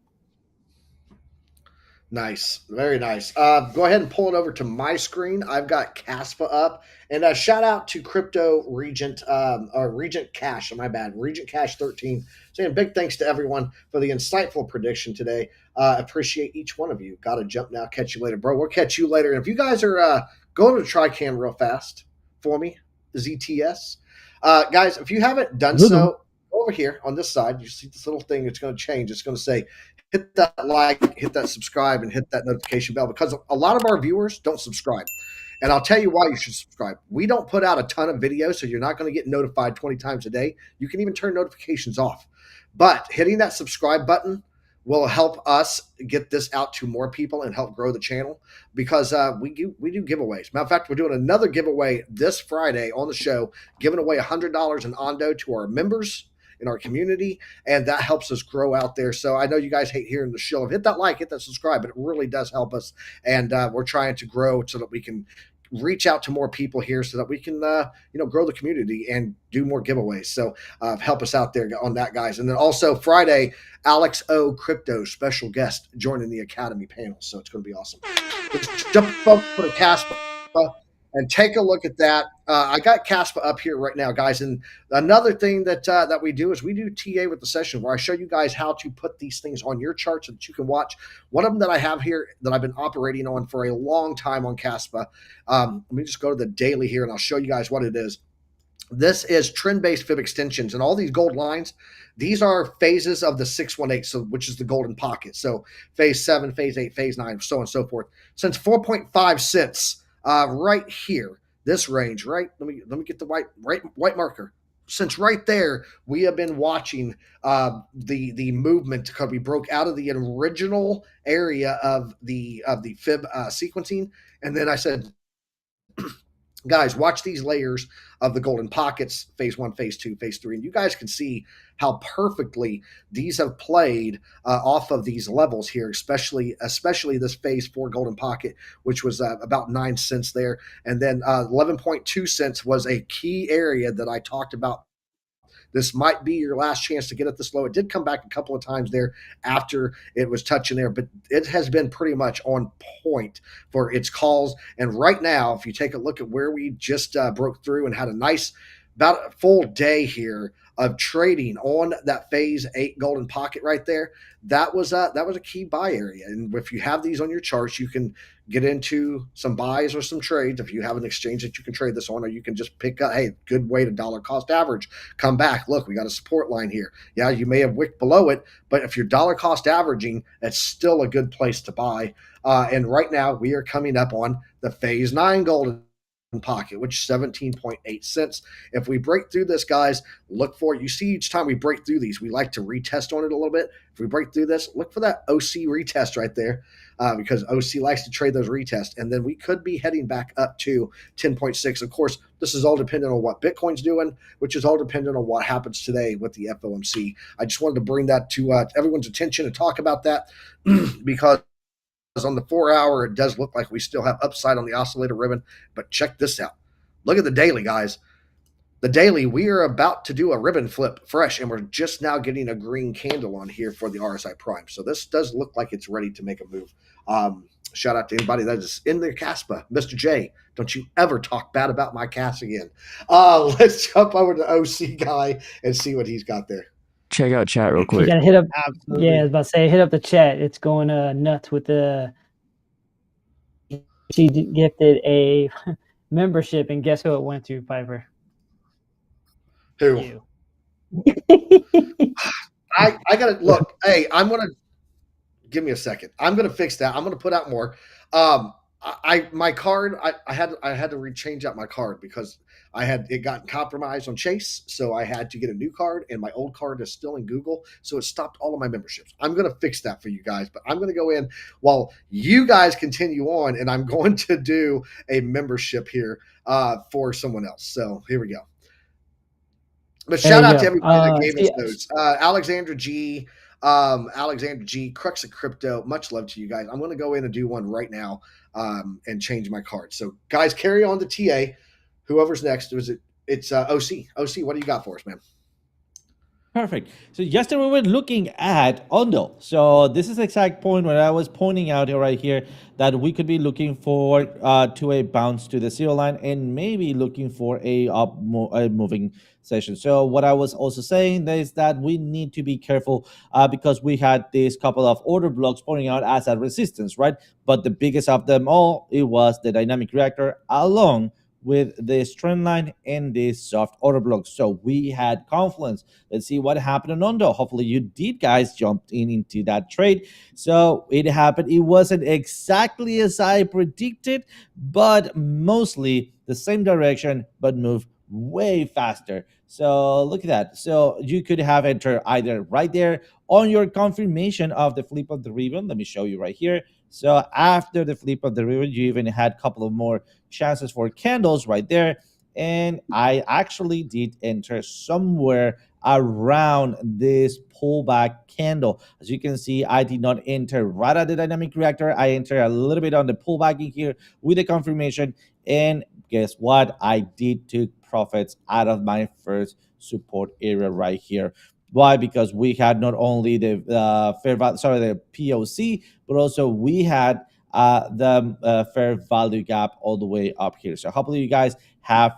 Nice. Very nice. Go ahead and pull it over to my screen. I've got CASPA up. And a shout out to Crypto Regent, or Regent Cash, my bad, Regent Cash 13. Saying big thanks to everyone for the insightful prediction today. Appreciate each one of you. Got to jump now. Catch you later, bro. We'll catch you later. And if you guys are going to TriCam real fast for me, ZTS. Guys, if you haven't done so, over here on this side, you see this little thing. It's going to change. It's going to say, hit that like, hit that subscribe, and hit that notification bell, because a lot of our viewers don't subscribe. And I'll tell you why you should subscribe. We don't put out a ton of videos, so you're not going to get notified 20 times a day. You can even turn notifications off. But hitting that subscribe button will help us get this out to more people and help grow the channel, because we do giveaways. Matter of fact, we're doing another giveaway this Friday on the show, giving away $100 in Ondo to our members in our community, and that helps us grow out there. So I know you guys hate hearing the show of hit that like, hit that subscribe, but it really does help us, and we're trying to grow so that we can reach out to more people here, so that we can grow the community and do more giveaways. So help us out there on that, guys. And then also Friday, Alex O Crypto special guest joining the Academy panel, so it's going to be awesome. Let's jump up for the CASPA and take a look at that. I got CASPA up here right now, guys. And another thing that we do is we do TA with the session, where I show you guys how to put these things on your chart so that you can watch. One of them that I have here that I've been operating on for a long time on CASPA. Let me just go to the daily here, and I'll show you guys what it is. This is trend-based fib extensions, and all these gold lines, these are phases of the 618, so which is the golden pocket. So phase 7, phase 8, phase 9, so on and so forth. Since 4.5 cents. Right here, this range, right? Let me get the white marker. Since right there, we have been watching the movement, because we broke out of the original area of the fib sequencing, and then I said, guys, watch these layers of the golden pockets, phase 1, phase 2, phase 3, and you guys can see how perfectly these have played off of these levels here, especially this phase 4 golden pocket, which was about 9 cents there, and then 11.2 cents was a key area that I talked about. This might be your last chance to get at this low. It did come back a couple of times there after it was touching there, but it has been pretty much on point for its calls. And right now, if you take a look at where we just broke through and had a nice, about a full day here of trading on that phase 8 golden pocket right there, that was a key buy area. And if you have these on your charts, you can get into some buys or some trades. If you have an exchange that you can trade this on, or you can just pick up, hey, good way to dollar cost average, come back. Look, we got a support line here. Yeah, you may have wicked below it, but if you're dollar cost averaging, that's still a good place to buy. And right now we are coming up on the phase 9 golden pocket, which is 17.8 cents. If we break through this, guys, look for it. You see, each time we break through these, we like to retest on it a little bit. If we break through this, look for that OC retest right there, because OC likes to trade those retests. And then we could be heading back up to 10.6. Of course, this is all dependent on what Bitcoin's doing, which is all dependent on what happens today with the FOMC. I just wanted to bring that to everyone's attention and talk about that because on the 4-hour, it does look like we still have upside on the oscillator ribbon, but check this out. Look at the daily, guys. The daily, we are about to do a ribbon flip fresh, and we're just now getting a green candle on here for the RSI Prime. So this does look like it's ready to make a move. Shout out to anybody that is in their CASPA. Mr. J, don't you ever talk bad about my CAS again. Let's jump over to OC guy and see what he's got there. Check out chat real quick. You gotta hit up. Absolutely. Yeah, I was about to say, hit up the chat. It's going nuts with the. She gifted a membership, and guess who it went to, Piper? Who? You. I gotta look. Hey, I'm gonna give me a second. I'm gonna fix that. I'm gonna put out more. My card. I had to rechange out my card because it got compromised on Chase, so I had to get a new card, and my old card is still in Google, so it stopped all of my memberships. I'm gonna fix that for you guys, but I'm gonna go in while you guys continue on, and I'm going to do a membership here for someone else. So here we go. But There shout you out to go. everybody that gave us Yeah, those. Alexandra G, Crux of Crypto. Much love to you guys. I'm going to go in and do one right now and change my card. So, guys, carry on to TA. Whoever's next, it's OC. OC, what do you got for us, man? Perfect. So yesterday we were looking at Ondo. So this is the exact point where I was pointing out right here that we could be looking forward to a bounce to the zero line and maybe looking for a moving session. So what I was also saying is that we need to be careful because we had this couple of order blocks pointing out as a resistance, right? But the biggest of them all, it was the dynamic reactor along with this trend line and this soft order block. So we had confluence. Let's see what happened on Ondo. Hopefully you did, guys, jumped into that trade. So it happened. It wasn't exactly as I predicted, but mostly the same direction, but moved way faster. So look at that. So you could have entered either right there on your confirmation of the flip of the ribbon. Let me show you right here. So after the flip of the ribbon, you even had a couple of more chances for candles right there. And I actually did enter somewhere around this pullback candle. As you can see, I did not enter right at the dynamic reactor. I entered a little bit on the pullback in here with the confirmation. And guess what? I did took profits out of my first support area right here. Why? Because we had not only the the POC, but also we had the fair value gap all the way up here. So hopefully you guys have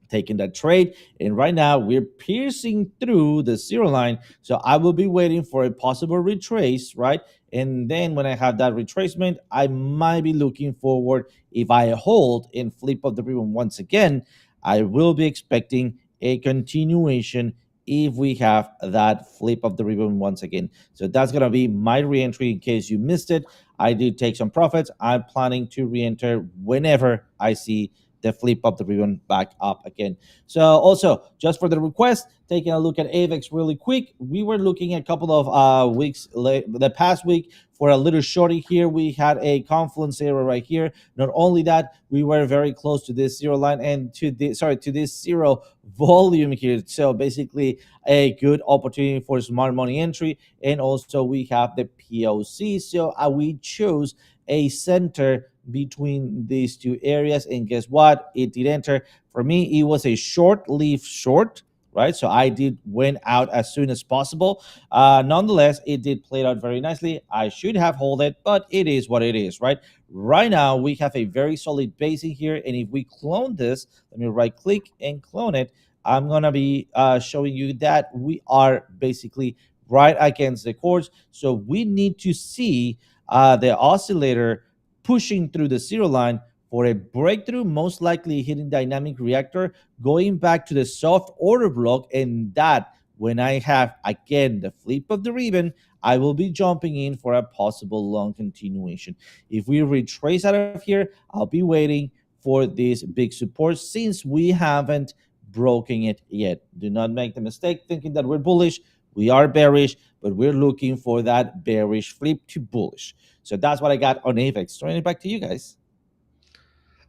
taken that trade, and right now we're piercing through the zero line. So I will be waiting for a possible retrace, right? And then when I have that retracement, I might be looking forward. If I hold and flip of the ribbon once again, I will be expecting a continuation if we have that flip of the ribbon once again. So that's going to be my re-entry in case you missed it. I did take some profits. I'm planning to re-enter whenever I see the flip of the ribbon back up again. So also, just for the request, taking a look at AVEX really quick, we were looking at a couple of weeks the past week for a little shorty here. We had a confluence area right here. Not only that, we were very close to this zero line and to this zero volume here. So basically a good opportunity for smart money entry. And also we have the POC. So we chose a center between these two areas, and guess what? It did enter. For me, it was a short-lived short, right? So I did went out as soon as possible. Nonetheless, it did play out very nicely. I should have held it, but it is what it is, right? Right now, we have a very solid base in here, and if we clone this, let me right-click and clone it. I'm gonna be showing you that we are basically right against the chords. So we need to see the oscillator pushing through the zero line for a breakthrough, most likely hitting dynamic reactor, going back to the soft order block, and that when I have again the flip of the ribbon, I will be jumping in for a possible long continuation. If we retrace out of here, I'll be waiting for this big support since we haven't broken it yet. Do not make the mistake thinking that we're bullish. We are bearish, but we're looking for that bearish flip to bullish. So that's what I got on AVEX. Throwing it back to you guys.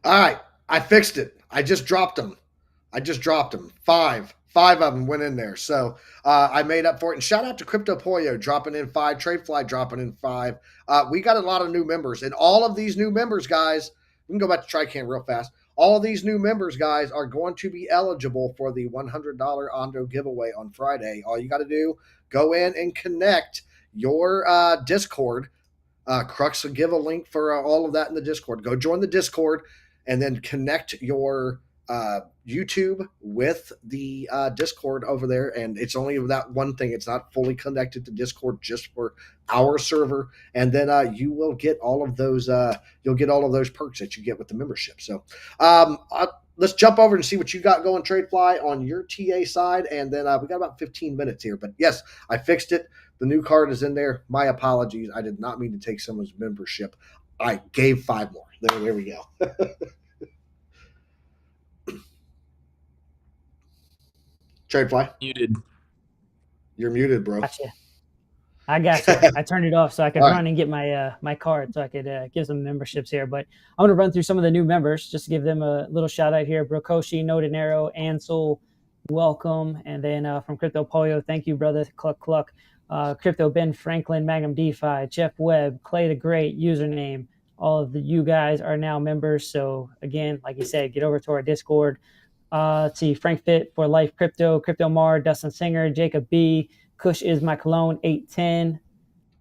All right. I fixed it. I just dropped them. Five of them went in there. So I made up for it. And shout out to Crypto Pollo dropping in 5, Tradefly dropping in 5. We got a lot of new members. And all of these new members, guys, we can go back to TriCam real fast. All of these new members, guys, are going to be eligible for the $100 Ondo giveaway on Friday. All you got to do, go in and connect your Discord. Crux will give a link for all of that in the Discord. Go join the Discord and then connect your YouTube with the Discord over there. And it's only that one thing. It's not fully connected to Discord, just for our server. And then you will get all of those. You'll get all of those perks that you get with the membership. So let's jump over and see what you got going, TradeFly, on your TA side, and then we got about 15 minutes here. But yes, I fixed it. The new card is in there. My apologies. I did not mean to take someone's membership. I gave 5 more. There we go. TradeFly, Muted. you're muted, bro. Gotcha. I got you. I turned it off so I could All run right. and get my card so I could give some memberships here. But I'm going to run through some of the new members just to give them a little shout out here. Brokoshi, No Dinero, Ansel, welcome. And then from Crypto Polio, thank you, brother. Cluck, cluck. Crypto Ben Franklin, Magnum DeFi, Jeff Webb, Clay the Great, username. All of you guys are now members. So again, like you said, get over to our Discord. Let's see, Frank Fit for Life Crypto, Crypto Mar, Dustin Singer, Jacob B, Kush is my cologne, 810.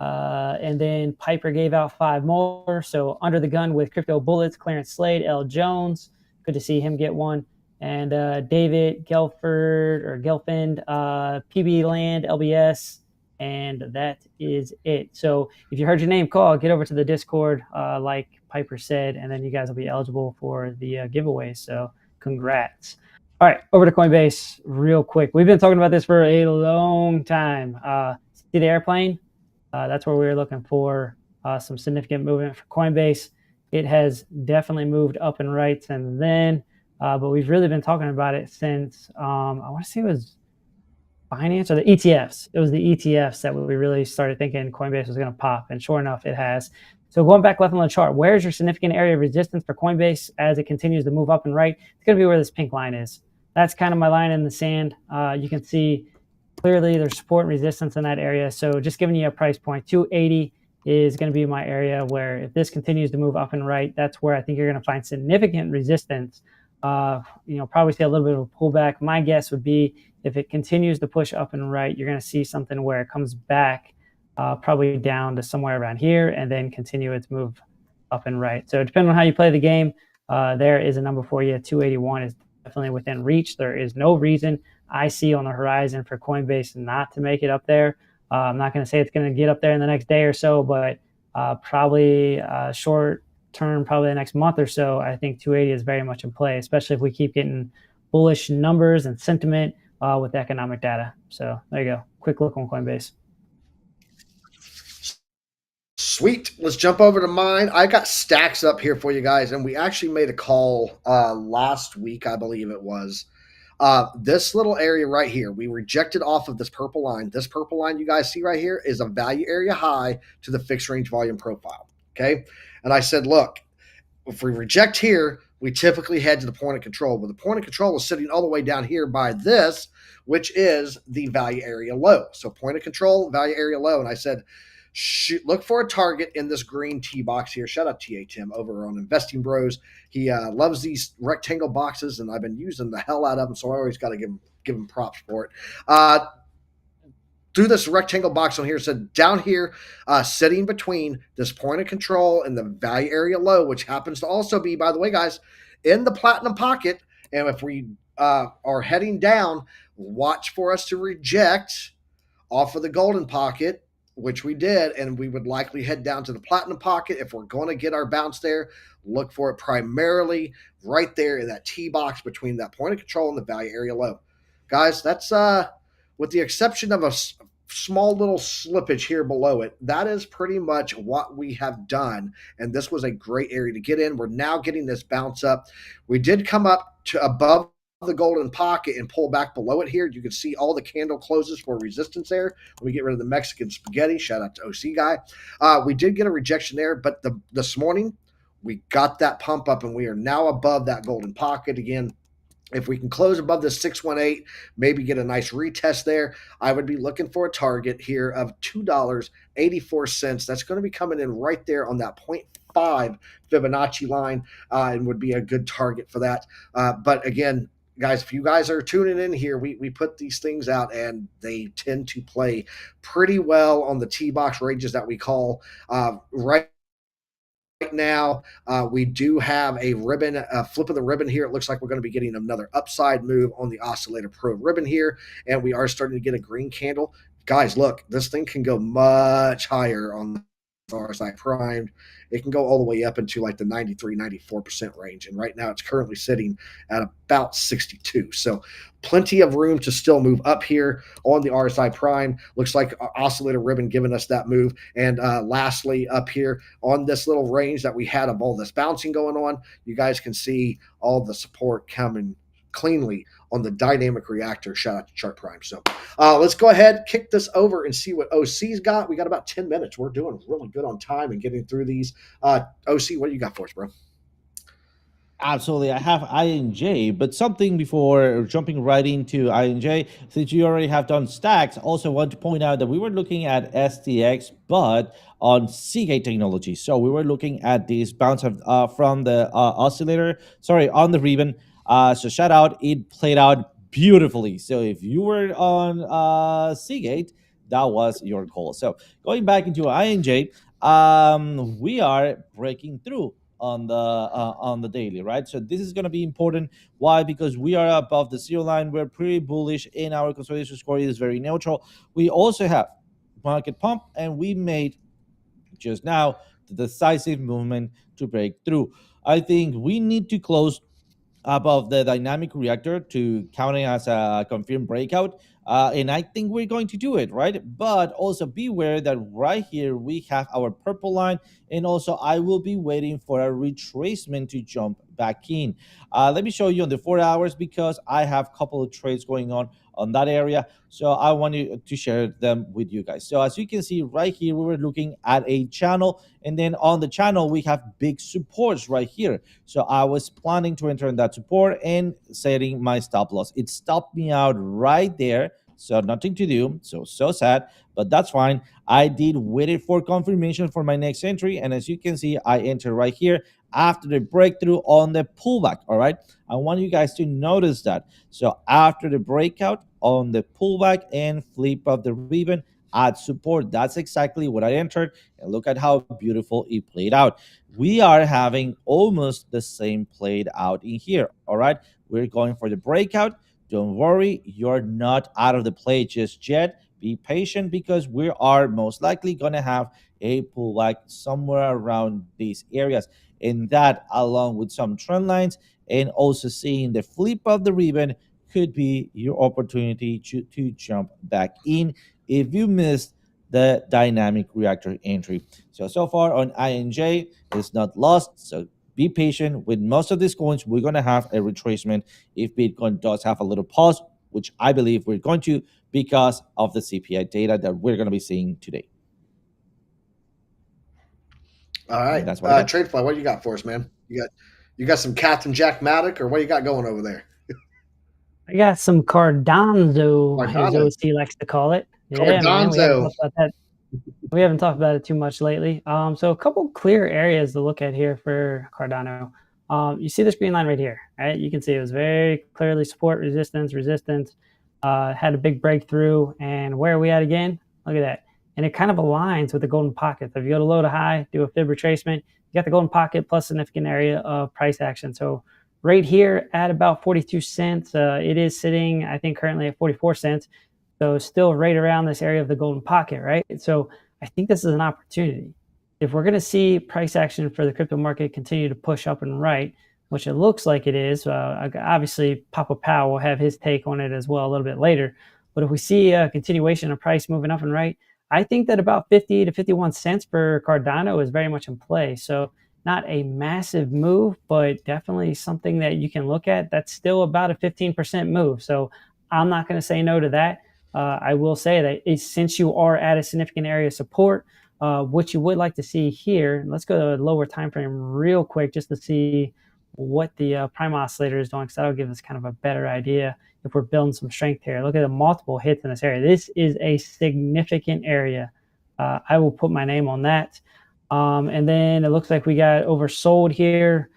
And then Piper gave out 5 more. So Under the Gun with Crypto Bullets, Clarence Slade, L. Jones. Good to see him get one. And David Gelfand, PB Land, LBS. And that is it. So if you heard your name called, get over to the Discord, like Piper said, and then you guys will be eligible for the giveaway. So congrats. All right, over to Coinbase real quick. We've been talking about this for a long time. See the airplane? That's where we were looking for some significant movement for Coinbase. It has definitely moved up and right since then, but we've really been talking about it since, I want to say it was Binance or the ETFs. It was the ETFs that we really started thinking Coinbase was going to pop, and sure enough, it has. So going back left on the chart, where's your significant area of resistance for Coinbase as it continues to move up and right? It's going to be where this pink line is. That's kind of my line in the sand. You can see clearly there's support and resistance in that area. So just giving you a price point, 280 is going to be my area where if this continues to move up and right, that's where I think you're going to find significant resistance. Probably see a little bit of a pullback. My guess would be if it continues to push up and right, you're going to see something where it comes back probably down to somewhere around here and then continue its move up and right. So depending on how you play the game, there is a number for you. 281 is definitely within reach. There is no reason I see on the horizon for Coinbase not to make it up there. I'm not going to say it's going to get up there in the next day or so, but probably short term, probably the next month or so, I think 280 is very much in play, especially if we keep getting bullish numbers and sentiment with economic data. So there you go. Quick look on Coinbase. Sweet. Let's jump over to mine. I got stacks up here for you guys, and we actually made a call last week, I believe it was. This little area right here, we rejected off of this purple line. This purple line you guys see right here is a value area high to the fixed range volume profile. Okay. And I said, look, if we reject here, we typically head to the point of control. But the point of control is sitting all the way down here by this, which is the value area low. So point of control, value area low. And I said, look for a target in this green T box here. Shout out TA Tim over on Investing Bros. He loves these rectangle boxes, and I've been using the hell out of them, so I always got to give him props for it. Through this rectangle box on here, said down here, sitting between this point of control and the value area low, which happens to also be, by the way, guys, in the platinum pocket. And if we are heading down, watch for us to reject off of the golden pocket, which we did, and we would likely head down to the platinum pocket. If we're going to get our bounce there, look for it primarily right there in that T box between that point of control and the value area low. Guys, that's with the exception of a small little slippage here below it, that is pretty much what we have done, and this was a great area to get in. We're now getting this bounce up. We did come up to above the golden pocket and pull back below it here. You can see all the candle closes for resistance there. When we get rid of the Mexican spaghetti, shout out to OC guy. We did get a rejection there, but this morning we got that pump up and we are now above that golden pocket again. If we can close above the 618, maybe get a nice retest there, I would be looking for a target here of $2.84. That's going to be coming in right there on that 0.5 Fibonacci line and would be a good target for that. But again, guys, if you guys are tuning in here, we put these things out and they tend to play pretty well on the T-box ranges that we call right now. We do have a ribbon, flip of the ribbon here. It looks like we're going to be getting another upside move on the Oscillator Pro ribbon here, and we are starting to get a green candle. Guys, look, this thing can go much higher on the RSI primed. It can go all the way up into like the 93, 94% range. And right now it's currently sitting at about 62. So plenty of room to still move up here on the RSI prime. Looks like oscillator ribbon giving us that move. And lastly, up here on this little range that we had of all this bouncing going on, you guys can see all the support coming cleanly on the dynamic reactor. Shout out to Chart Prime. So let's go ahead, kick this over and see what OC's got. We got about 10 minutes. We're doing really good on time and getting through these. OC, what do you got for us, bro? Absolutely. I have INJ, but something before jumping right into INJ, since you already have done stacks, also want to point out that we were looking at STX, but on Seagate technology. So we were looking at this bounce from the oscillator, on the ribbon. So shout out, it played out beautifully. So if you were on Seagate, that was your call. So going back into INJ, we are breaking through on the daily, right? So this is going to be important. Why? Because we are above the zero line. We're pretty bullish in our consolidation score. It is very neutral. We also have market pump, and we made just now the decisive movement to break through. I think we need to close above the dynamic reactor to counting as a confirmed breakout. And I think we're going to do it, right? But also beware that right here we have our purple line, and also I will be waiting for a retracement to jump back in. Let me show you on the 4 hours, because I have a couple of trades going on that area. So I wanted to share them with you guys. So as you can see right here, we were looking at a channel, and then on the channel we have big supports right here. So I was planning to enter in that support and setting my stop loss. It stopped me out right there. So nothing to do. So sad, but that's fine. I did wait for confirmation for my next entry. And as you can see, I entered right here after the breakthrough on the pullback. All right. I want you guys to notice that. So after the breakout on the pullback and flip of the ribbon at support, that's exactly what I entered. And look at how beautiful it played out. We are having almost the same played out in here. All right. We're going for the breakout. Don't worry, you're not out of the play just yet. Be patient, because we are most likely going to have a pullback somewhere around these areas. And that, along with some trend lines and also seeing the flip of the ribbon, could be your opportunity to jump back in if you missed the dynamic reactor entry. So far on INJ, it's not lost. So be patient with most of these coins. We're going to have a retracement if Bitcoin does have a little pause, which I believe we're going to, because of the CPI data that we're going to be seeing today. All right. That's what I got. TradeFly, what you got for us, man? You got some Captain Jack Matic, or what you got going over there? I got some Cardano, as Cardano. OC likes to call it. Yeah, man, we haven't Cardano. talked about that. We haven't talked about it too much lately. So a couple clear areas to look at here for Cardano. You see this green line right here, right? You can see it was very clearly support, resistance, had a big breakthrough. And where are we at again? Look at that. And it kind of aligns with the golden pocket. So if you go to low to high, do a fib retracement, you got the golden pocket plus significant area of price action. So right here at about 42 cents, it is sitting, I think, currently at 44 cents. So still right around this area of the golden pocket, right? So I think this is an opportunity. If we're going to see price action for the crypto market continue to push up and right, which it looks like it is, obviously Papa Powell will have his take on it as well a little bit later. But if we see a continuation of price moving up and right, I think that about 50 to 51 cents per Cardano is very much in play. So not a massive move, but definitely something that you can look at. That's still about a 15% move. So I'm not going to say no to that. I will say that since you are at a significant area of support, what you would like to see here, let's go to a lower time frame real quick just to see what the prime oscillator is doing, because that'll give us kind of a better idea if we're building some strength here. Look at the multiple hits in this area. This is a significant area. I will put my name on that. And then it looks like we got oversold here.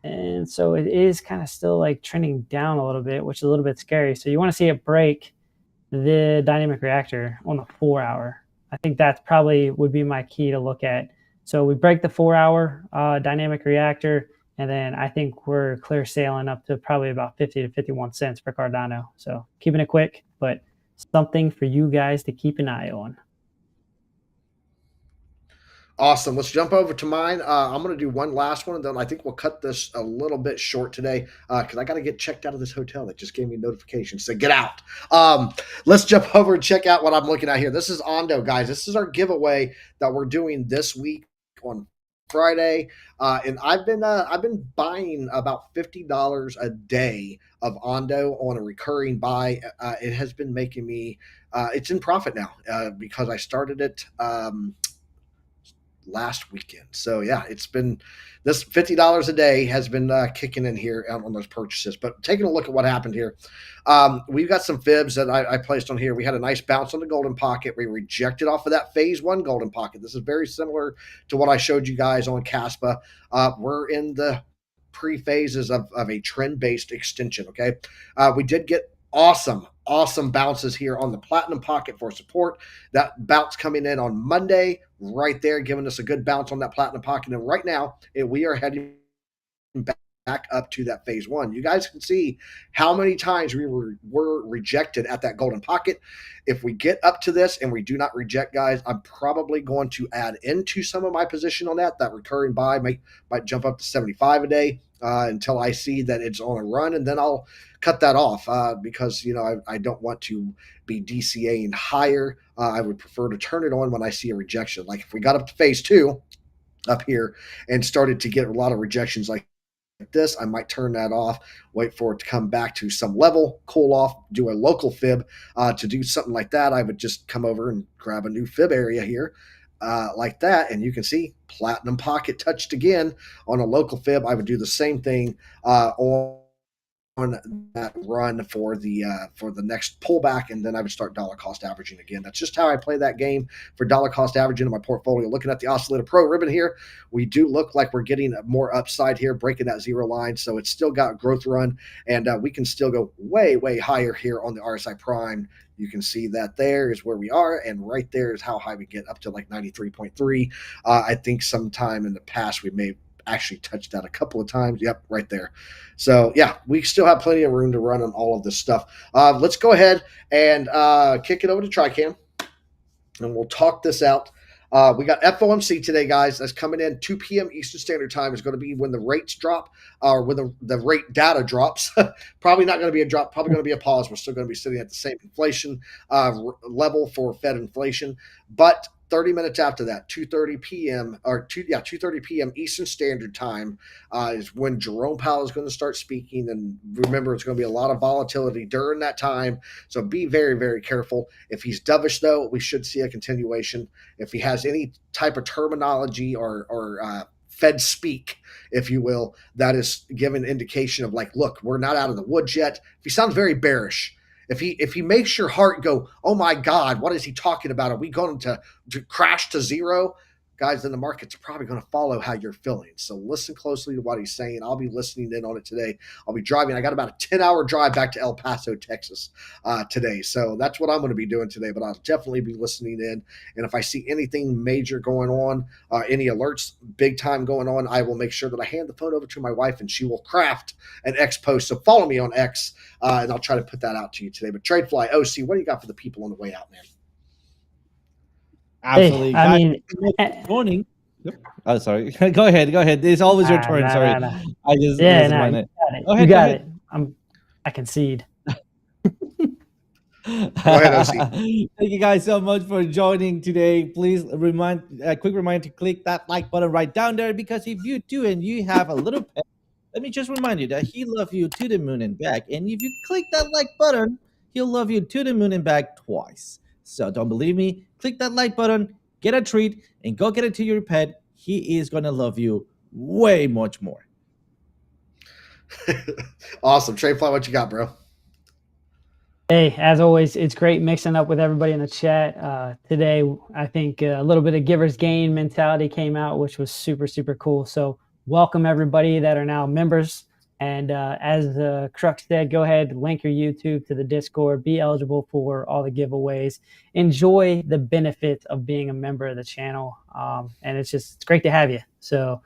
And so it is kind of still like trending down a little bit, which is a little bit scary. So you want to see it break the dynamic reactor on the 4 hour. I think that's probably would be my key to look at. So we break the 4 hour dynamic reactor, and then I think we're clear sailing up to probably about 50 to 51 cents per Cardano. So keeping it quick, but something for you guys to keep an eye on. Awesome. Let's jump over to mine. I'm going to do one last one, and then I think we'll cut this a little bit short today because I got to get checked out of this hotel that just gave me a notification. So get out. Let's jump over and check out what I'm looking at here. This is Ondo, guys. This is our giveaway that we're doing this week on Friday, and I've been buying about $50 a day of Ondo on a recurring buy. It has been making me. It's in profit now because I started it. Last weekend. So yeah, it's been this $50 a day has been kicking in here on those purchases. But taking a look at what happened here, we've got some fibs that I placed on here. We had a nice bounce on the golden pocket. We rejected off of that phase one golden pocket. This is very similar to what I showed you guys on Caspa. We're in the pre-phases of a trend-based extension. Okay, we did get awesome bounces here on the platinum pocket for support. That bounce coming in on Monday right there, giving us a good bounce on that platinum pocket. And right now we are heading back up to that phase one. You guys can see how many times we were rejected at that golden pocket. If we get up to this and we do not reject, guys, I'm probably going to add into some of my position on that recurring buy might jump up to 75 a day until I see that it's on a run, and then I'll cut that off because I don't want to be DCAing higher. I would prefer to turn it on when I see a rejection. Like if we got up to phase two up here and started to get a lot of rejections like this, I might turn that off, wait for it to come back to some level, cool off, do a local fib. To do something like that, I would just come over and grab a new fib area here like that, and you can see platinum pocket touched again on a local fib. I would do the same thing on that run for the next pullback, and then I would start dollar cost averaging again. That's just how I play that game for dollar cost averaging in my portfolio. Looking at the Oscillator Pro ribbon here, we do look like we're getting more upside here, breaking that zero line. So it's still got growth run, and we can still go way higher here on the RSI Prime. You can see that there is where we are, and right there is how high we get, up to like 93.3. I think sometime in the past we may actually touched that a couple of times. Yep, right there. So yeah, we still have plenty of room to run on all of this stuff. Let's go ahead and kick it over to Tricam, and we'll talk this out. We got FOMC today, guys. That's coming in 2 p.m. Eastern Standard Time. Is going to be when the rates drop, or when the rate data drops. Probably not going to be a drop. Probably going to be a pause. We're still going to be sitting at the same inflation level for Fed inflation, but 30 minutes after that, 2:30 p.m. or 2:30 p.m. Eastern Standard Time is when Jerome Powell is going to start speaking. And remember, it's going to be a lot of volatility during that time, so be very careful. If he's dovish, though, we should see a continuation. If he has any type of terminology or Fed speak, if you will, that is giving indication of like, look, we're not out of the woods yet. If he sounds very bearish, if he makes your heart go, oh my God, what is he talking about? Are we going to crash to zero? Guys, then the markets are probably going to follow how you're feeling. So listen closely to what he's saying. I'll be listening in on it today. I'll be driving. I got about a 10-hour drive back to El Paso, Texas today. So that's what I'm going to be doing today, but I'll definitely be listening in. And if I see anything major going on, any alerts big time going on, I will make sure that I hand the phone over to my wife, and she will craft an X post. So follow me on X, and I'll try to put that out to you today. But TradeFly, OC, what do you got for the people on the way out, man? Absolutely. Hey, I mean, morning. Yep. Oh, sorry. Go ahead. It's always your turn. Sorry. I just you got it. I concede. Go ahead, OC. Thank you guys so much for joining today. Please quick reminder to click that like button right down there, because if you do and you have a little pet, let me just remind you that he loves you to the moon and back. And if you click that like button, he'll love you to the moon and back twice. So don't believe me? Click that like button, get a treat, and go get it to your pet. He is going to love you way much more. Awesome. TradeFly, what you got, bro? Hey, as always, it's great mixing up with everybody in the chat. Today, I think a little bit of giver's gain mentality came out, which was super cool. So welcome everybody that are now members. And as Crux said, go ahead, link your YouTube to the Discord, be eligible for all the giveaways, enjoy the benefits of being a member of the channel. And it's great to have you. So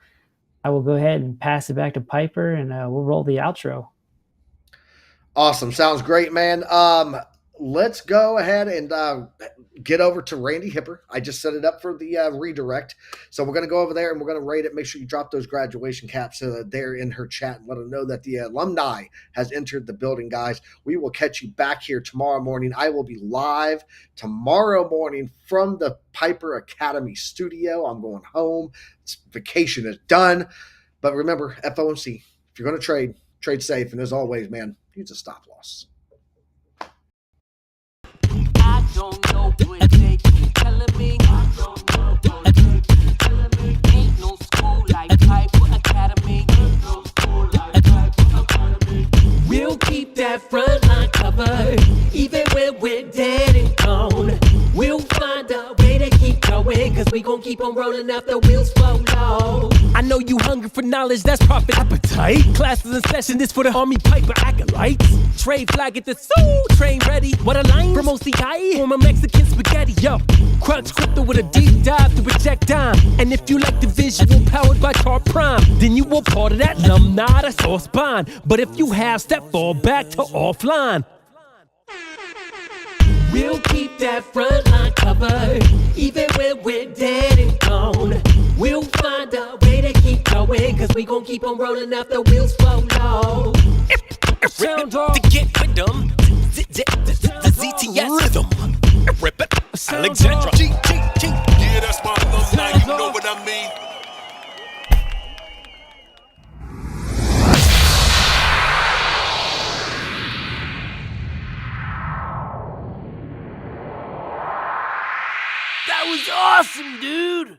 I will go ahead and pass it back to Piper, and we'll roll the outro. Awesome. Sounds great, man. let's go ahead and get over to Randy Hipper. I just set it up for the redirect. So we're going to go over there and we're going to rate it. Make sure you drop those graduation caps there in her chat and let her know that the alumni has entered the building, guys. We will catch you back here tomorrow morning. I will be live tomorrow morning from the Piper Academy studio. I'm going home. Vacation is done. But remember, FOMC, if you're going to trade safe. And as always, man, use a stop loss. I don't know what they keep telling me. I don't know what they keep telling me. Ain't no school like Piper Academy. Ain't no school like Piper Academy. We'll keep that front line covered, even when we're dead and gone. We'll find a way to keep going, cause we gon' keep on rolling out the wheels fall low. I know you hungry for knowledge, that's profit appetite. Classes in session, this for the Army Piper acolytes. Trade flag at the soul train ready. What a line from OCI, former Mexican spaghetti. Yo, crunch crypto with a deep dive to reject dime. And if you like the visual powered by Chart Prime, then you were part of that alumni that's all spine. But if you have step, fall back to offline. We'll keep that front line covered, even when we're dead and gone. We'll find a way to keep going, cause we gon' keep on rolling out the wheels fall low. Sound off. To get with them, the ZTS rhythm. Rip it, Alexandra. Yeah, that's my alumni, you know what I mean? That was awesome, dude!